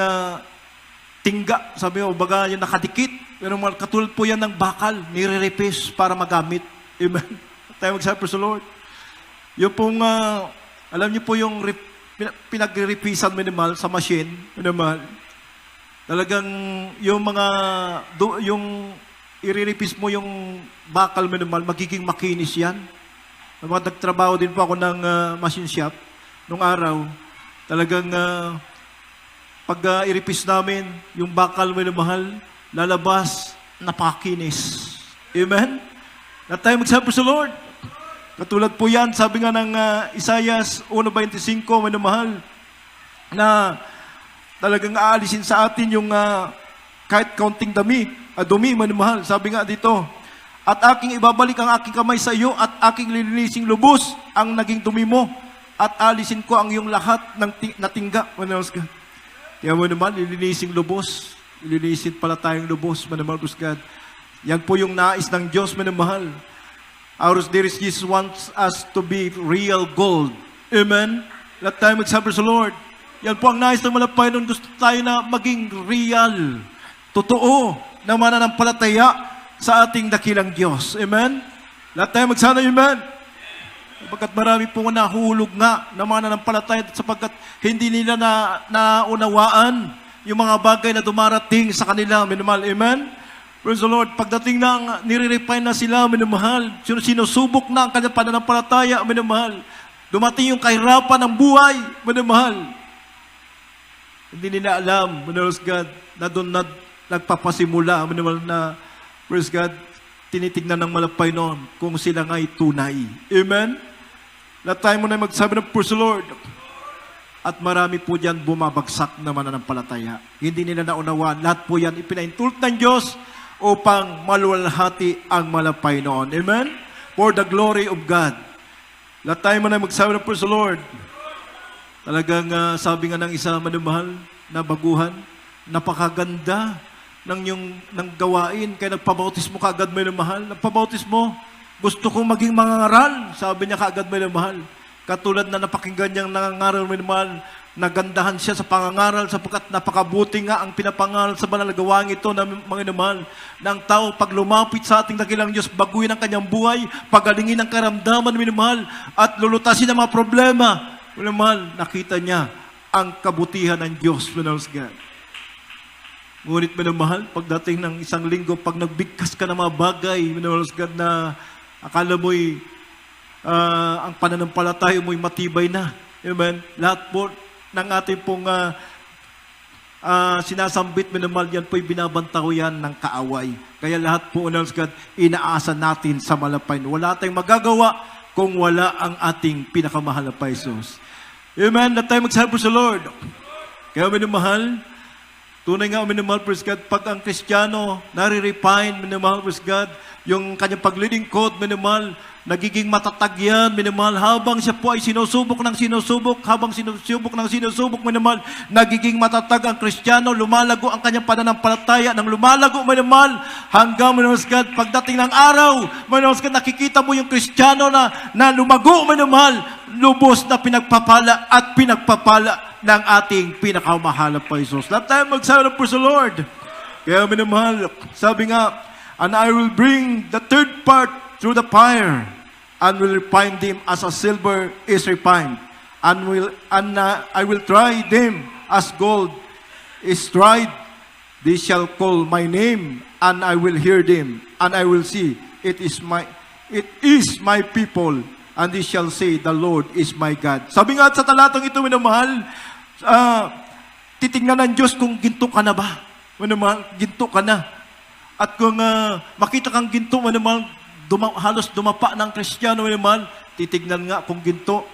tingga, sabi mo, baga yung nakadikit, minamahal, katulad po yan ng bakal, nire-repis para magamit. Amen. Lahat tayo magsabi sa Lord. Yung pong, alam niyo po yung pinag-repisan minamahal sa machine, minamahal, talagang yung mga, yung i-repis mo yung bakal minamahal, magiging makinis yan. Nagtrabaho din po ako ng machine shop nung araw. Talagang pag i-repis namin, yung bakal minamahal, lalabas, napakakinis. Amen? Lahat tayo magsabi sa Lord. Katulad po yan, sabi nga ng Isaiah 1:25, minamahal, na talagang aalisin sa atin yung kahit kaunting dumi, minamahal. Sabi nga dito, at aking ibabalik ang aking kamay sa iyo at aking lilinising lubos ang naging dumi mo at alisin ko ang iyong lahat ng natingga. Kaya mo naman, lilinising lubos. Lilinisin pala tayong lubos, manamahal God. Yan po yung nais ng Diyos, manamahal. Our dear Jesus wants us to be real gold. Amen? Lahat tayo magsabi sa Lord. Yan po ang nais ng Panginoon. Gusto tayo na maging real. Totoo na mananampalataya sa ating dakilang Diyos. Amen? Lahat tayo magsana, amen? Sapagkat marami po nahulog nga na mananampalataya sapagkat hindi nila naunawaan yung mga bagay na dumarating sa kanila. Minamahal, amen? Praise the Lord. Pagdating ng nire-refine na sila, minamahal, sinusubok na ang kanyang pananampalataya, minamahal. Dumating yung kahirapan ng buhay, minamahal. Hindi nila alam, minamahal God, na doon na nagpapasimula, minamahal na, praise God, tinitignan ng malapay noon kung sila nga'y tunay. Amen? Lahat tayo muna magsabi ng praise the Lord. At marami po dyan bumabagsak na mananampalataya. Hindi nila naunawaan. Lahat po yan ipinaintulot ng Diyos upang maluwalhati ang malapay noon. Amen? For the glory of God. Lahat tayo muna magsabi ng praise the Lord. Talagang sabi nga ng isa manamahal na baguhan, napakaganda ng gawain, kaya nagpabautismo ka agad may mahal. Nagpabautismo, gusto kong maging mangangaral, sabi niya kaagad may mahal. Katulad na napakinggan niyang nangangaral may mahal, nagandahan siya sa pangangaral sapagkat napakabuti nga ang pinapangaral sa banal na gawain ito na mga mahal. Ng tao, pag lumapit sa ating dakilang Diyos, baguhin ang kanyang buhay, pagalingin ang karamdaman may mahal, at lulutasin ang mga problema. May mahal, nakita niya ang kabutihan ng Diyos, God. Ngunit minamahal, pagdating ng isang linggo, pag nagbigkas ka ng mga bagay, minamahal God, na akala mo'y ang pananampalataya mo'y matibay na. Amen? Lahat po ng ating pong sinasambit, minamahal, yan po'y binabantaw yan ng kaaway. Kaya lahat po, minamahal God, inaasa natin sa malapay. Wala tayong magagawa kung wala ang ating pinakamahal na Jesus. Amen? Lahat tayo magsabi sa Lord. Kaya minamahal, tunay nga, minamahal, praise God, pag ang Kristiyano nare-refine, minamahal, praise God, yung kanyang paglilingkod, minamahal, nagiging matatag yan, minamahal, habang siya po ay sinusubok, habang sinusubok, minamahal, nagiging matatag ang Kristiyano, lumalago ang kanyang pananampalataya, nang lumalago, minamahal, hanggang, minamahal, God, pagdating ng araw, minamahal, God, nakikita mo yung Kristiyano na lumago, minamahal, lubos na pinagpapala at pinagpapala ng ating pinakamahal na Jesus. Lahat tayo magsabi ng praise the Lord. Kaya minamahal, sabi nga, and I will bring the third part through the fire, and will refine them as a silver is refined, and I will try them as gold is tried. They shall call my name, and I will hear them, and I will see it is my people, and they shall say, the Lord is my God. Sabi nga sa talatang ito, minamahal, titingnan ng Diyos kung ginto ka na ba. Minamahal, ginto ka na. At kung makita kang ginto, minamahal, halos dumapa ng Kristiyano, minamahal, titignan nga kung ginto,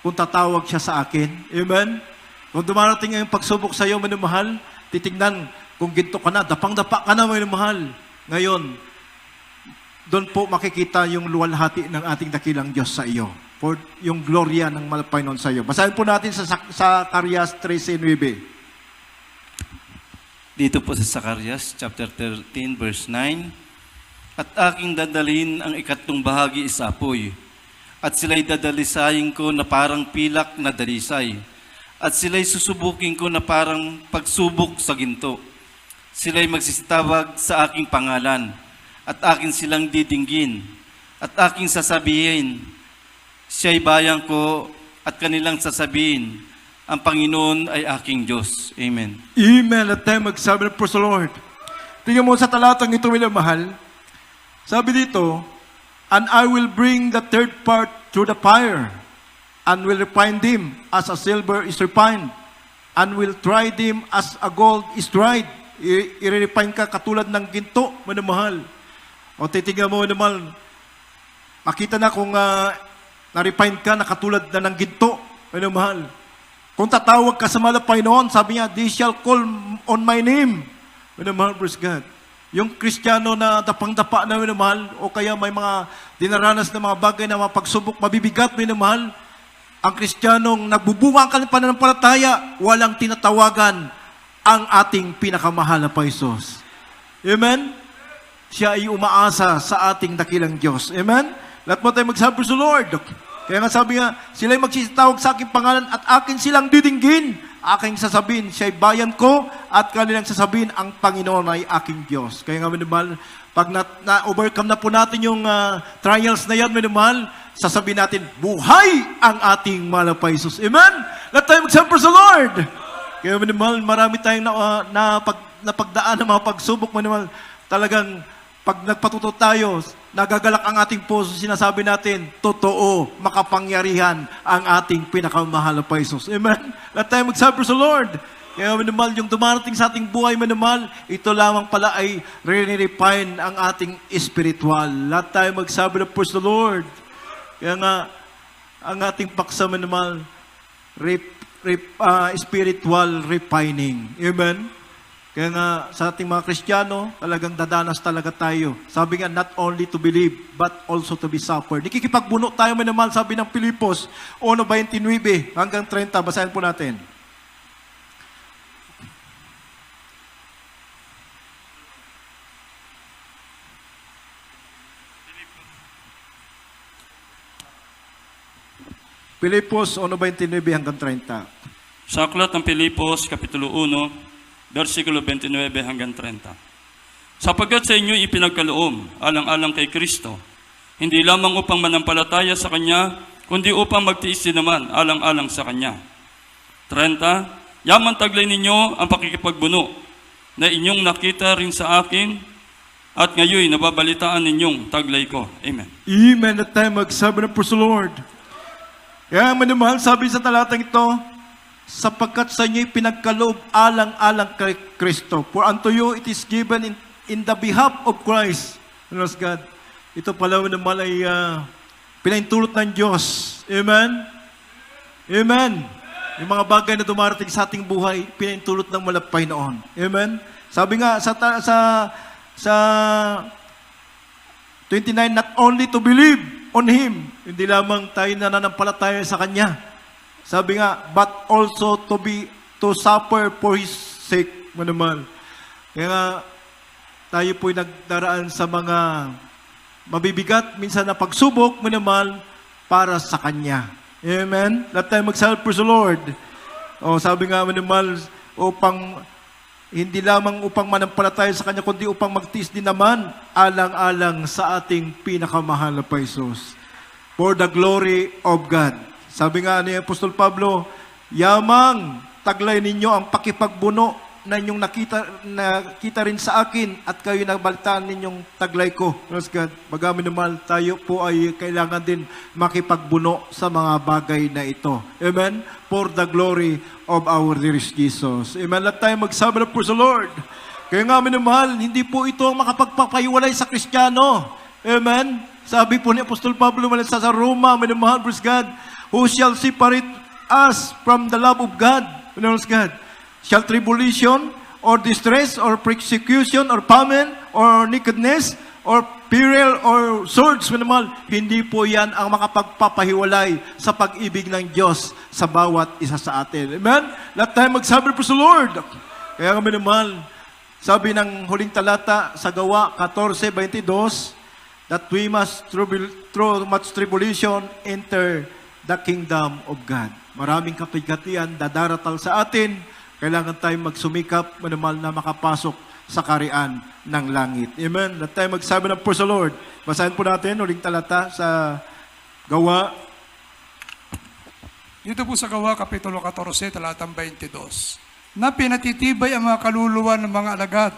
kung tatawag siya sa akin. Amen? Kung dumarating ang pagsubok sa iyo, minamahal, titignan kung ginto ka na, dapang-dapa ka na, minamahal. Ngayon, doon po makikita yung luwalhati ng ating dakilang Diyos sa iyo. For yung gloria ng malapay noon sa iyo. Basahin po natin sa Zacarias 13:9. Dito po sa Zacarias chapter 13 verse 9. at aking dadalhin ang ikatlong bahagi sa apoy. At sila'y dadalisayin ko na parang pilak na dalisay. At sila'y susubukin ko na parang pagsubok sa ginto. Sila'y magsisitawag sa aking pangalan, at akin silang didinggin, at aking sasabihin, siya'y bayan ko, at kanilang sasabihin, ang Panginoon ay aking Diyos. Amen. Amen. At tayo magsabi ng praise the Lord. Tingnan mo sa talatang ito, minamahal. Sabi dito, and I will bring the third part through the fire, and will refine them as a silver is refined, and will try them as a gold is tried. I-refine ka katulad ng ginto, minamahal. O titingnan mo, minamahal, makita na kung na-refine ka na katulad na ng ginto, minamahal. Kung tatawag ka sa malapay noon, sabi niya, they shall call on my name. Minamahal, praise God. Yung Kristiyano na dapang-dapa na minamahal, o kaya may mga dinaranas na mga bagay na mga pagsubok, mabibigat minamahal, ang Kristiyanong nagbubunga ka ng pananampalataya, walang tinatawagan ang ating pinakamahal na Paisos. Amen? Siya ay umaasa sa ating dakilang Diyos. Amen? Lahat mo tayo magsabi sa Lord. Kaya nga sabi nga, sila'y magsisitawag sa aking pangalan at akin silang didinggin. Aking sasabihin, siya'y bayan ko at kanilang sasabihin, ang Panginoon ay aking Diyos. Kaya nga, minamahal, pag na-overcome na po natin yung trials na yan, minamahal, sasabihin natin, buhay ang ating mahal na Paisos. Amen? Lahat tayo magsabi sa Lord. Kaya minamahal, marami tayong napagdaan ng mga pagsubok, minamahal, talagang pag nagpatuto tayo, nagagalak ang ating puso, sinasabi natin, totoo, makapangyarihan ang ating pinakamahal na Paisos. Amen? Lahat tayo magsabi sa Lord. Kaya minamahal, yung dumarating sa ating buhay, minamahal, ito lamang pala ay re-refine ang ating spiritual. Lahat tayo magsabi na praise the Lord. Kaya nga, ang ating paksa, minamahal, spiritual refining. Amen? Kaya nga, sa ating mga Kristiyano, talagang dadanas talaga tayo. Sabi nga, not only to believe, but also to be suffered. Nakikipagbuno tayo, minamahal, sabi ng Pilipos, 1:29 hanggang 30. Basahin po natin. Pilipos 1:29 hanggang 30. Sa aklat ng Pilipos, Kapitulo 1, versikulo 29 hanggang 30. Sapagkat sa inyo ipinagkaloob, alang-alang kay Kristo, hindi lamang upang manampalataya sa Kanya, kundi upang magtiis din naman, alang-alang sa Kanya. 30. Yaman taglay ninyo ang pakikipagbuno, na inyong nakita rin sa akin, at ngayon nababalitaan ninyong taglay ko. Amen. Amen. At tayo magsabi ng praise the Lord. Kaya manamahal, sabi sa talatang ito, sapagkat sa inyo'y pinagkaloob alang-alang kay Kristo. For unto you it is given in the behalf of Christ. Lord God, ito pala naman ay pinaintulot ng Diyos. Amen? Amen? Yung mga bagay na dumarating sa ating buhay, pinaintulot ng malapay noon. Amen? Sabi nga sa 29, not only to believe on Him, hindi lamang tayo nananampalataya sa Kanya. Sabi nga, but also to suffer for His sake, manaman. Kaya nga, tayo po'y nagdaraan sa mga mabibigat, minsan na pagsubok, manaman, para sa Kanya. Amen? Lahat tayo magsabi, praise the Lord. O, sabi nga, manaman, hindi lamang upang manampalataya sa Kanya, kundi upang magtiis din naman, alang-alang sa ating pinakamahal na Paisos. For the glory of God. Sabi nga ni Apostol Pablo, yamang taglay ninyo ang pakipagbuno na inyong nakita rin sa akin at kayo nabalitaan ninyong taglay ko. Praise God. Bagamin naman tayo po ay kailangan din makipagbuno sa mga bagay na ito. Amen? For the glory of our dearest Jesus. Amen? Lahat tayo magsabi na praise the Lord. Kaya nga minamahal, hindi po ito ang makapagpapahiwalay sa Kristiyano. Amen? Sabi po ni Apostol Pablo sa Roma, minamahal, praise God, who shall separate us from the love of God? Praise God. Shall tribulation, or distress, or persecution, or famine, or nakedness, or peril, or swords, minamahal, hindi po yan ang makapagpapahiwalay sa pag-ibig ng Diyos sa bawat isa sa atin. Amen? Lahat tayo magsabi po sa Lord. Kaya minamahal, Sabi ng huling talata sa Gawa 14:22, that we must through much tribulation enter the kingdom of God. Maraming kapigatian dadaratal sa atin. Kailangan tayong magsumikap, manumal na makapasok sa karian ng langit. Amen. At tayo magsabi ng praise the Lord. Basahin po natin huling talata sa Gawa. Dito po sa Gawa, Kapitulo 14, talatang 22. Na pinatitibay ang mga kaluluwa ng mga alagad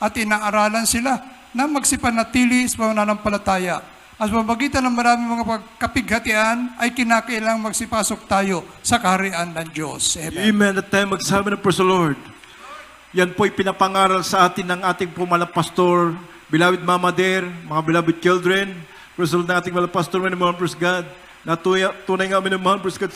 at inaaralan sila na magsipanatili sa pananampalataya. At sa pamagitan ng maraming mga kapighatian ay kinakailangang magsipasok tayo sa kaharian ng Diyos. Amen. Amen. At tayo magsabi ng praise the Lord. Yan po'y pinapangaral sa atin ng ating pumalang pastor, beloved Mama Der, mga beloved children, praise the Lord ng ating malang pastor, minamahal, praise God, na tunay nga minamahal, praise God,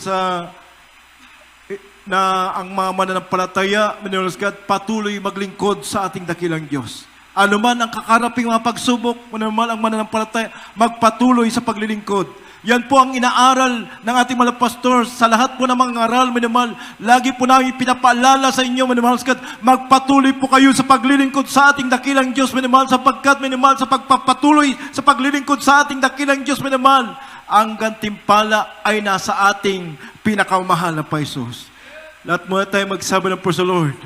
na ang mga mananampalataya, minamahal, praise God, patuloy maglingkod sa ating dakilang Diyos. Ano man ang kakaraping mga pagsubok, minamahal, ang mananampalataya, magpatuloy sa paglilingkod. Yan po ang inaaral ng ating mga pastor sa lahat po ng mga aral, minamahal. Lagi po namin pinapaalala sa inyo, minamahal, magpatuloy po kayo sa paglilingkod sa ating dakilang Diyos, minamahal, sapagkat, minamahal, sa pagpapatuloy sa paglilingkod sa ating dakilang Diyos, minamahal, ang gantimpala ay nasa ating pinakamahal na Paisos. Lahat muna tayo magsabi ng praise the Lord.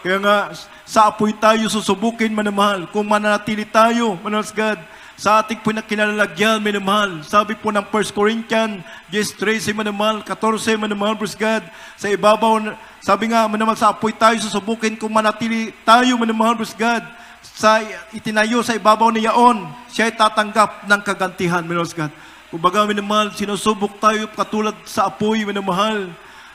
Kaya nga, sa apoy tayo susubukin, minamahal, kung mananatili tayo, minamahal, God, sa ating pinakinalalagyan, minamahal. Sabi po ng 1 Corinthians 10:13, minamahal, 14, minamahal, praise God. Sa ibabaw, sabi nga, minamahal, sa apoy tayo susubukin kung manatili tayo, minamahal, praise God. Sa itinayo sa ibabaw ni Yaon, siya ay tatanggap ng kagantihan, minamahal, God. Kumbaga, minamahal, sinusubok tayo katulad sa apoy, minamahal.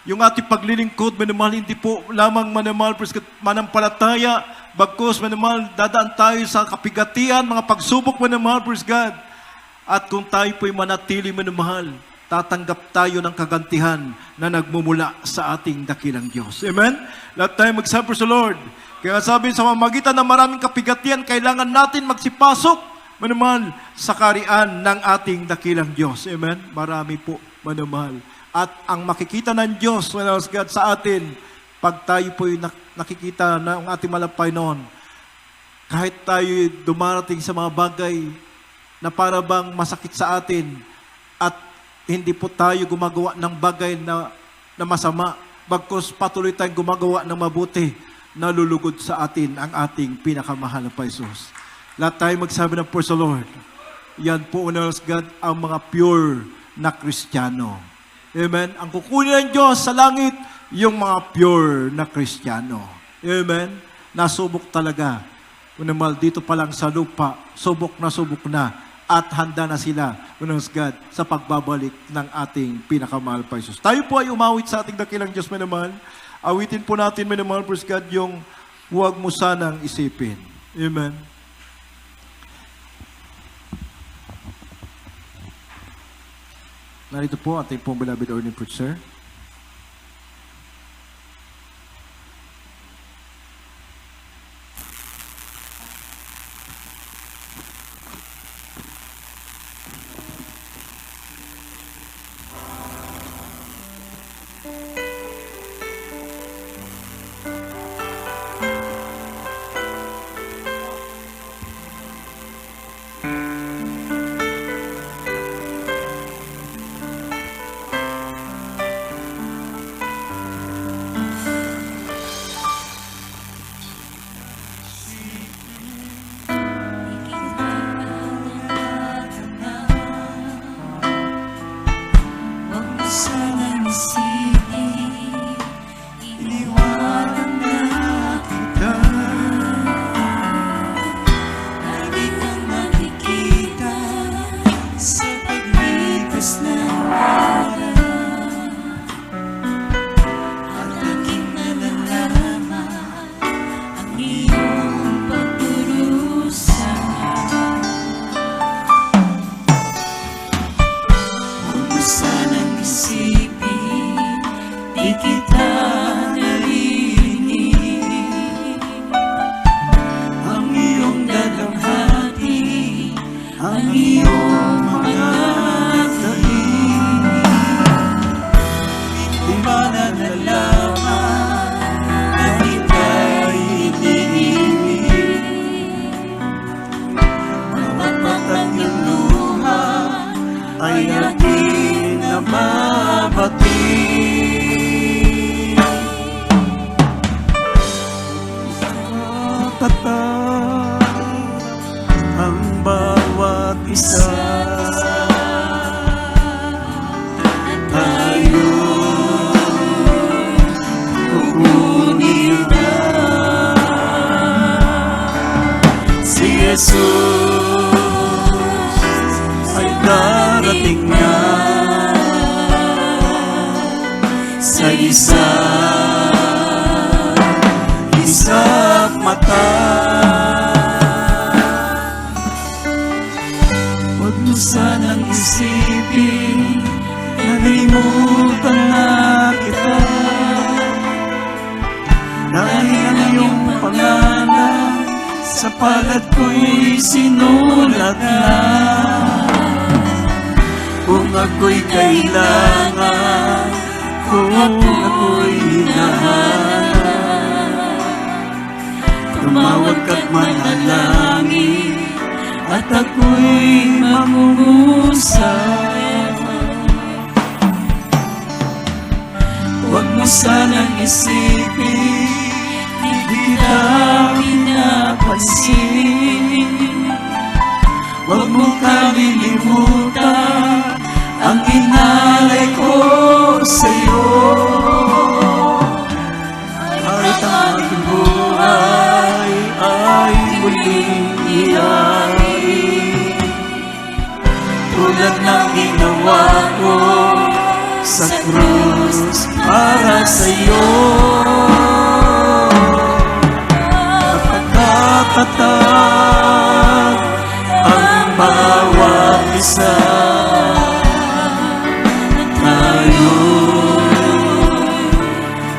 Yung ating paglilingkod, minamahal, hindi po lamang, minamahal, praise God, manampalataya, bagkus, minamahal, dadaan tayo sa kapigatian, mga pagsubok, minamahal, praise God. At kung tayo po'y manatili, minamahal, tatanggap tayo ng kagantihan na nagmumula sa ating dakilang Diyos. Amen? Lahat tayo magsabi, praise the Lord. Kaya sabi, sa mamagitan ng maraming kapigatian, kailangan natin magsipasok, minamahal, sa karian ng ating dakilang Diyos. Amen? Marami po, minamahal. At ang makikita ng Diyos, minamahal, God, sa atin, pag tayo po'y nakikita na ang ating malapay noon, kahit tayo dumarating sa mga bagay na para bang masakit sa atin at hindi po tayo gumagawa ng bagay na masama, bagkus patuloy tayong gumagawa ng mabuti, nalulugod sa atin ang ating pinakamahal na Paisos. Lahat tayo magsabi ng praise the Lord. Yan po, God, ang mga pure na Kristiyano. Amen? Ang kukunin ng Diyos sa langit, yung mga pure na Kristiyano. Amen? Nasubok talaga. Unamal, dito pa lang sa lupa, subok na at handa na sila, God, sa pagbabalik ng ating pinakamahal pa Jesus. Tayo po ay umawit sa ating dakilang Diyos, minamahal. Awitin po natin, minamahal, praise God, yung huwag mo sanang isipin. Amen? Narito po ating pong beloved ordinary preacher. Mananalaman na ika'y iniibig. palad ko'y sinulat na. Kung ako'y kailangan, kung ako'y hinahanap, tumawag ka't manalangin, at ako'y mangungusap. Huwag mo sanang isipin, di kita pinapansin. Huwag mo kalilimutan ang inalay ko sa'yo. Kahit ang aking buhay ay muling iyari, tulad ng ginawa ko sa krus para sa'yo. Napagkakatag ang bawat isa, tayo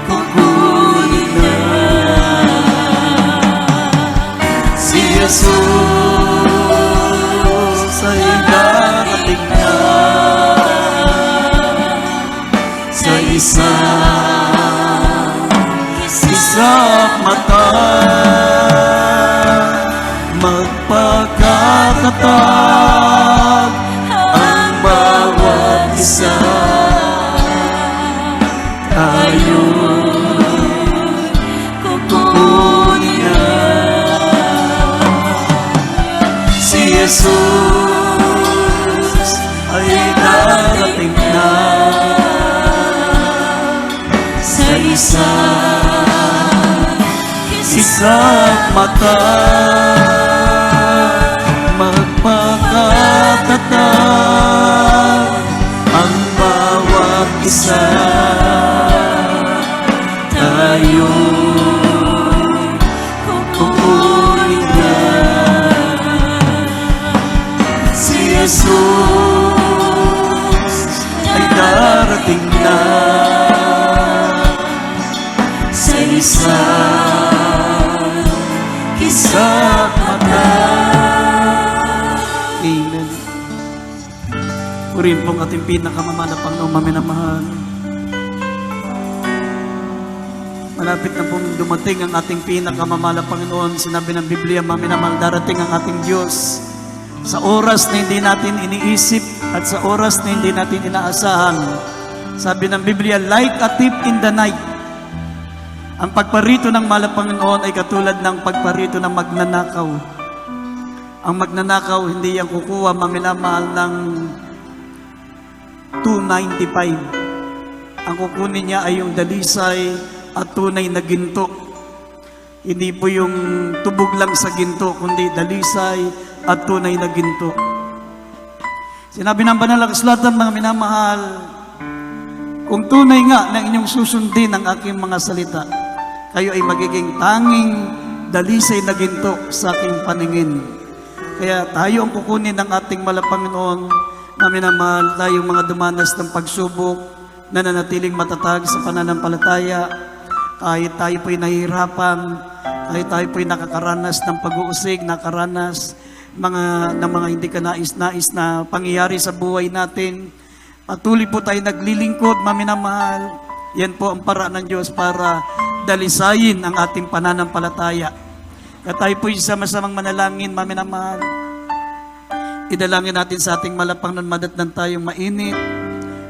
kukunin na. Si Jesus ay darating na sa isang mata. Magpakatatag ang bawat isa, tayo kukunin na. Si Jesus ay darating na sa isang mata. Magpakatatag ang bawat isa, tayo kukunin na. Si Jesus ay darating na sa isang mata. Amen. Purihin pong ating pinakamamahal na Panginoon, maminamahal. Malapit na pong dumating ang ating pinakamamahal na Panginoon. Sinabi ng Biblia, maminamahal, darating ang ating Diyos sa oras na hindi natin iniisip at sa oras na hindi natin inaasahan. Sabi ng Biblia, like a thief in the night. Ang pagparito ng mahal na Panginoon ay katulad ng pagparito ng magnanakaw. Ang magnanakaw, hindi yan kukuha, maminamahal, ng $2.95. Ang kukunin niya ay yung dalisay at tunay na ginto. Hindi po yung tubog lang sa ginto, kundi dalisay at tunay na ginto. Sinabi ng banal na kasulatan, mga minamahal, kung tunay nga na inyong susundin ang aking mga salita, kayo ay magiging tanging dalisay na ginto sa aking paningin. Kaya tayo ang kukunin ng ating mahal na Panginoon, na minamahal, tayong mga dumanas ng pagsubok, na nanatiling matatag sa pananampalataya, kahit tayo po'y nahihirapan, kahit tayo po'y nakakaranas ng pag-uusig, nakaranas ng mga hindi ka nais-nais na pangyayari sa buhay natin. Patuloy po tayo naglilingkod, maminamahal. Yan po ang paraan ng Diyos para dalisayin ang ating pananampalataya. At tayo po'y sama-samang manalangin, maminamahal. Idalangin natin sa ating malapang nun, madatnan tayong mainit,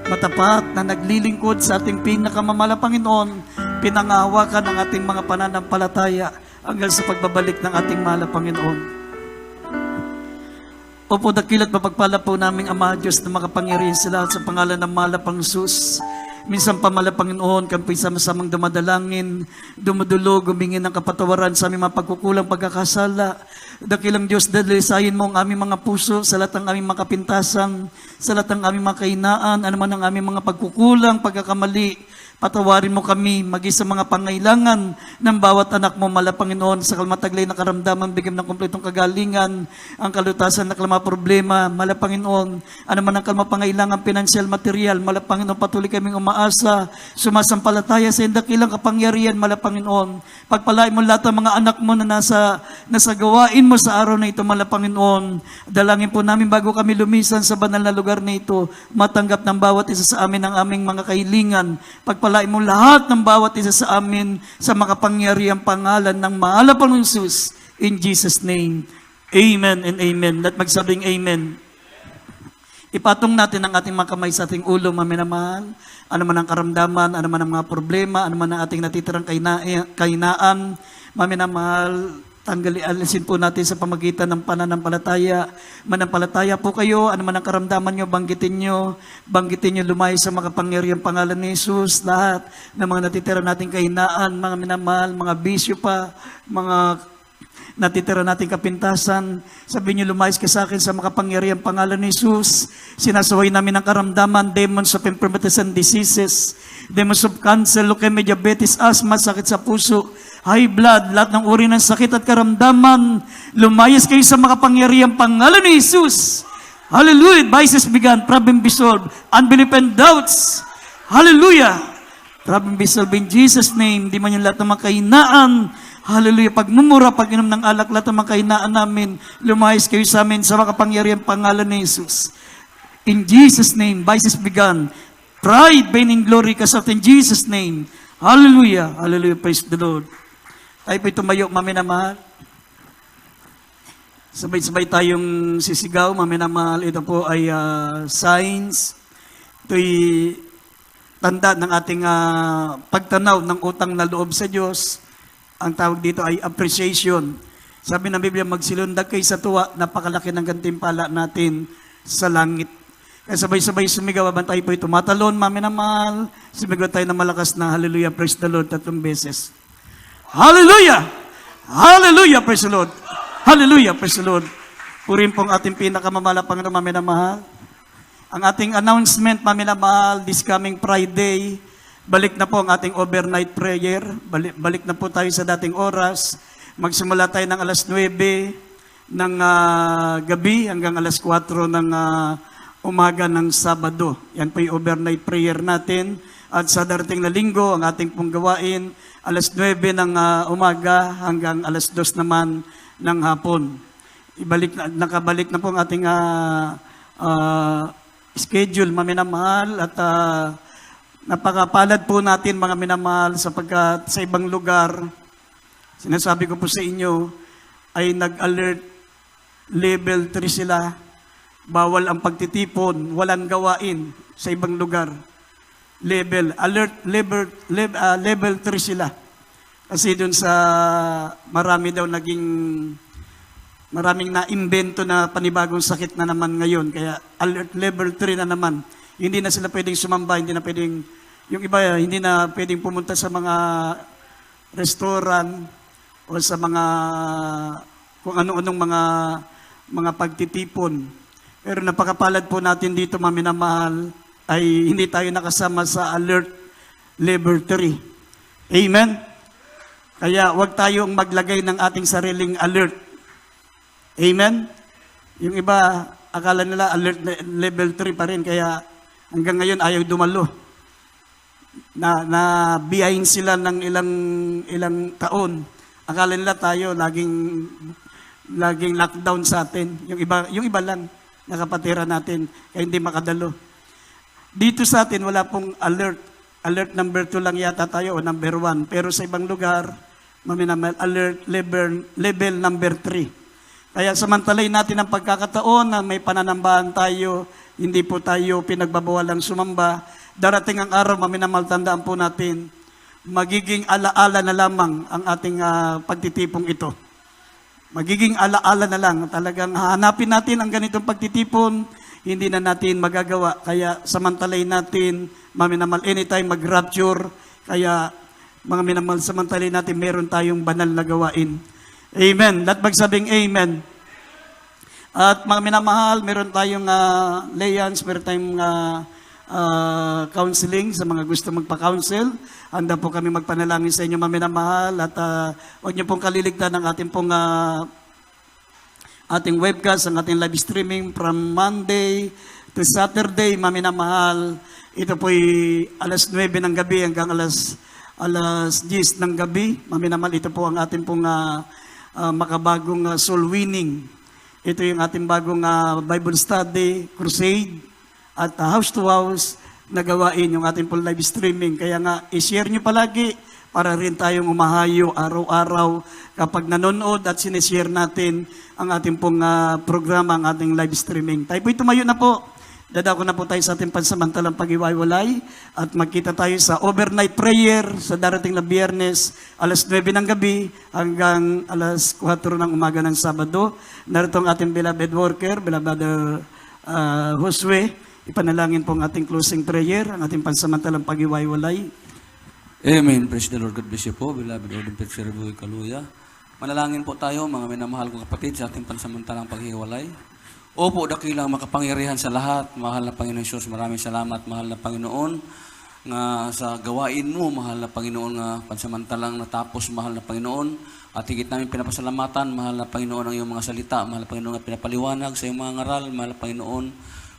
matapat na naglilingkod sa ating pinakamamahal na Panginoon, pinangahawakan ang ating mga pananampalataya hanggang sa pagbabalik ng ating mahal na Panginoon. Opo, dakilat mapagpala po naming Ama Diyos na makapangyarihan sa lahat, sa pangalan ng mahal na Panginoon. Minsan pa, mahal na Panginoon, kami sama-samang dumadalangin, dumudulog, humingi ng kapatawaran sa aming mga pagkukulang, pagkakasala. Dakilang Diyos, dalisayin mo ang aming mga puso sa lahat ng aming mga kapintasan, sa lahat ng aming mga kahinaan, anuman ang aming mga pagkukulang, pagkakamali. Patawarin mo kami, maging sa mga pangailangan ng bawat anak mo, mala Panginoon, sa kalmataglay na karamdaman, bigyan ng kumpletong kagalingan, ang kalutasan na kalma problema, mala Panginoon, ano man ang kalma pangailangan, pinansyal, material, mala Panginoon, patuloy kaming umaasa, sumasampalataya sa dakilang kapangyarihan, mala Panginoon. Pagpalain mo lahat ng mga anak mo na nasa gawain mo sa araw na ito, mala Panginoon. Dalangin po namin bago kami lumisan sa banal na lugar na ito, matanggap ng bawat isa sa amin ang aming mga kahilingan. Pagpalain mo lahat ng bawat isa sa amin sa makapangyarihang pangalan ng mahal na Panginoong Hesus. In Jesus' name, amen and amen. Let magsabing amen. Ipatong natin ang ating mga kamay sa ating ulo, maminamahal. Ano man ang karamdaman, ano man ang mga problema, ano man ang ating natitirang kahinaan, maminamahal, alisin po natin sa pamagitan ng pananampalataya. Manampalataya po kayo, ano man ang karamdaman nyo, banggitin nyo lumayo sa makapangyarihang pangalan ni Jesus, lahat ng mga natitira nating kahinaan, mga minamahal, mga bisyo pa, mga natitira nating kapintasan, sabihin nyo, lumayas ka sa akin sa makapangyarihang pangalan ni Jesus. Sinasaway namin ang karamdaman, demons of infirmities and diseases, demons of cancer, leukemia, diabetes, asthma, sakit sa puso, high blood, lahat ng uri ng sakit at karamdaman, lumayas kayo sa makapangyarihang pangalan ni Jesus. Hallelujah! Vices began, problem be solved, unbelief and doubts. Hallelujah! Problem be solved in Jesus' name. Di man yung lahat ng mga kahinaan. Hallelujah! Pagmumura, pag-inom ng alak, lahat ng mga kahinaan namin, lumayas kayo sa amin sa makapangyarihang pangalan ni Jesus. In Jesus' name, vices began. Pride, vain and glory, kasat in Jesus' name. Hallelujah! Hallelujah! Praise the Lord. Tayo po'y tumayo, maminamahal. Sabay-sabay tayong sisigaw, maminamahal. Ito po ay signs. Ito'y tanda ng ating pagtanaw ng utang na loob sa Diyos. Ang tawag dito ay appreciation. Sabi ng Biblia, magsilundag kayo sa tuwa, napakalaki ng gantimpala natin sa langit. Kaya sabay-sabay sumigaw, habang tayo po'y tumatalon, maminamahal. Sumigaw tayo ng malakas na hallelujah, praise the Lord, 3 beses. Hallelujah! Hallelujah! Praise the Lord! Hallelujah! Praise the Lord! Purin pong ating pinakamamala, Panginoon, maminamahal. Ang ating announcement, maminamahal, this coming Friday, balik na po ang ating overnight prayer. Balik na po tayo sa dating oras. Magsimula tayo ng alas 9 ng gabi hanggang alas 4 ng umaga ng Sabado. Yan po yung overnight prayer natin. At sa darating na linggo, ang ating pong gawain, alas 9 ng umaga hanggang alas 2 naman ng hapon. Nakabalik na po ang ating schedule, maminamahal, at napakapalad po natin, mga minamahal, sapagkat sa ibang lugar, sinasabi ko po sa inyo, ay nag-alert level 3 sila, bawal ang pagtitipon, walang gawain sa ibang lugar. Level 3 sila. Kasi doon sa maraming na-imbento na panibagong sakit na naman ngayon. Kaya alert level 3 na naman. Hindi na sila pwedeng sumamba, hindi na pwedeng, yung iba, hindi na pwedeng pumunta sa mga restaurant o sa mga, kung ano-anong mga pagtitipon. Pero napakapalad po natin dito, maminamahal, ay hindi tayo nakasama sa alert level 3. Amen? Kaya huwag tayong maglagay ng ating sariling alert. Amen? Yung iba, akala nila alert level 3 pa rin, kaya hanggang ngayon ayaw dumalo. Biyahin sila ng ilang taon. Akala nila tayo laging lockdown sa atin. Yung iba lang nakapatira natin kaya hindi makadalo. Dito sa atin wala pong alert. Alert number 2 lang yata tayo o number 1. Pero sa ibang lugar, alert level number 3. Kaya samantalay natin ang pagkakataon na may pananambahan tayo, hindi po tayo pinagbabawalang sumamba. Darating ang araw, maminamal, tandaan po natin, magiging alaala na lamang ang ating pagtitipong ito. Magiging alaala na lang. Talagang hahanapin natin ang ganitong pagtitipon, hindi na natin magagawa. Kaya samantalay natin, maminamal, anytime mag-rapture. Kaya mga minamal, samantalay natin, meron tayong banal na gawain. Amen. Lahat magsabing amen. At mga minamahal, meron tayong layans, meron tayong counseling sa mga gusto magpa-counsel. Handa po kami magpanalangin sa inyo, maminamahal, at huwag niyo pong kaliligtan ang ating pong ating webcast, ang ating live streaming from Monday to Saturday, maminamahal. Ito po'y alas 9 ng gabi hanggang alas 10 ng gabi. Maminamahal, ito po ang ating pong makabagong soul winning. Ito yung ating bagong Bible study, crusade, at house to house na gawain yung ating pong live streaming. Kaya nga, i-share nyo palagi para rin tayong umahayo araw-araw kapag nanonood at sinishare natin ang ating pong programa, ang ating live streaming. Tayo po'y tumayo na po. Dadako na po tayo sa ating pansamantalang pag-iwalay at magkita tayo sa overnight prayer sa darating na Biyernes, alas 9 ng gabi hanggang alas 4 ng umaga ng Sabado. Narito ang ating beloved worker, beloved Josue. Ipanalangin po ang ating closing prayer, ang ating pansamantalang pag-iwalay. Amen. Praise the Lord. God bless you po, beloved Ordin Petser Buhay Kaluya. Manalangin po tayo, mga minamahal kong kapatid, sa ating pansamantalang paghiwalay. Opo, dakilang makapangyarihan sa lahat. Mahal na Panginoon Jesus, maraming salamat, mahal na Panginoon, nga sa gawain mo, mahal na Panginoon, nga pansamantalang natapos, mahal na Panginoon. At higit namin pinapasalamatan, mahal na Panginoon, ang iyong mga salita, mahal na Panginoon, nga pinapaliwanag sa iyong mga ngaral, mahal na Panginoon.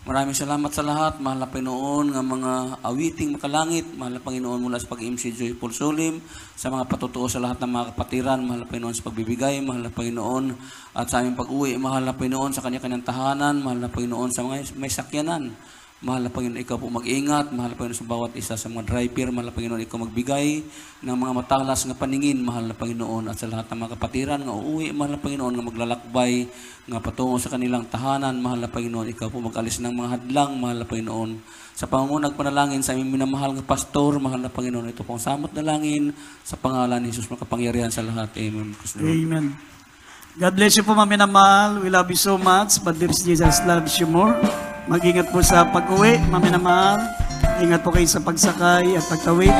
Maraming salamat sa lahat, mahal na Panginoon, nga mga awiting makalangit, mahal na Panginoon, mula sa pag-MC Joyful Solim, sa mga patutuo sa lahat ng mga kapatiran, mahal na Panginoon, sa pagbibigay, mahal na Panginoon, at sa aming pag-uwi, mahal na Panginoon, sa kanya-kanyang tahanan, mahal na Panginoon, sa mga may sakyanan. Mahal na Panginoon, ikaw po mag-ingat. Mahal na Panginoon, sa bawat isa sa mga driver. Mahal na Panginoon, ikaw magbigay ng mga matalas nga paningin. Mahal na Panginoon, at sa lahat ng mga kapatiran nga uuwi. Mahal na Panginoon, nga maglalakbay nga patungo sa kanilang tahanan. Mahal na Panginoon, ikaw po mag-alis ng mga hadlang. Mahal na Panginoon, sa pangunag panalangin sa aming minamahal nga pastor. Mahal na Panginoon, ito pong samot na langin sa pangalan ni Jesus, makapangyarihan sa lahat. Amen. Amen. God bless you po, mga minamahal. We love you so much, but there's Jesus loves you more. Mag-ingat po sa pag-uwi, mga minamahal. Ingat po kayo sa pagsakay at pagtawid.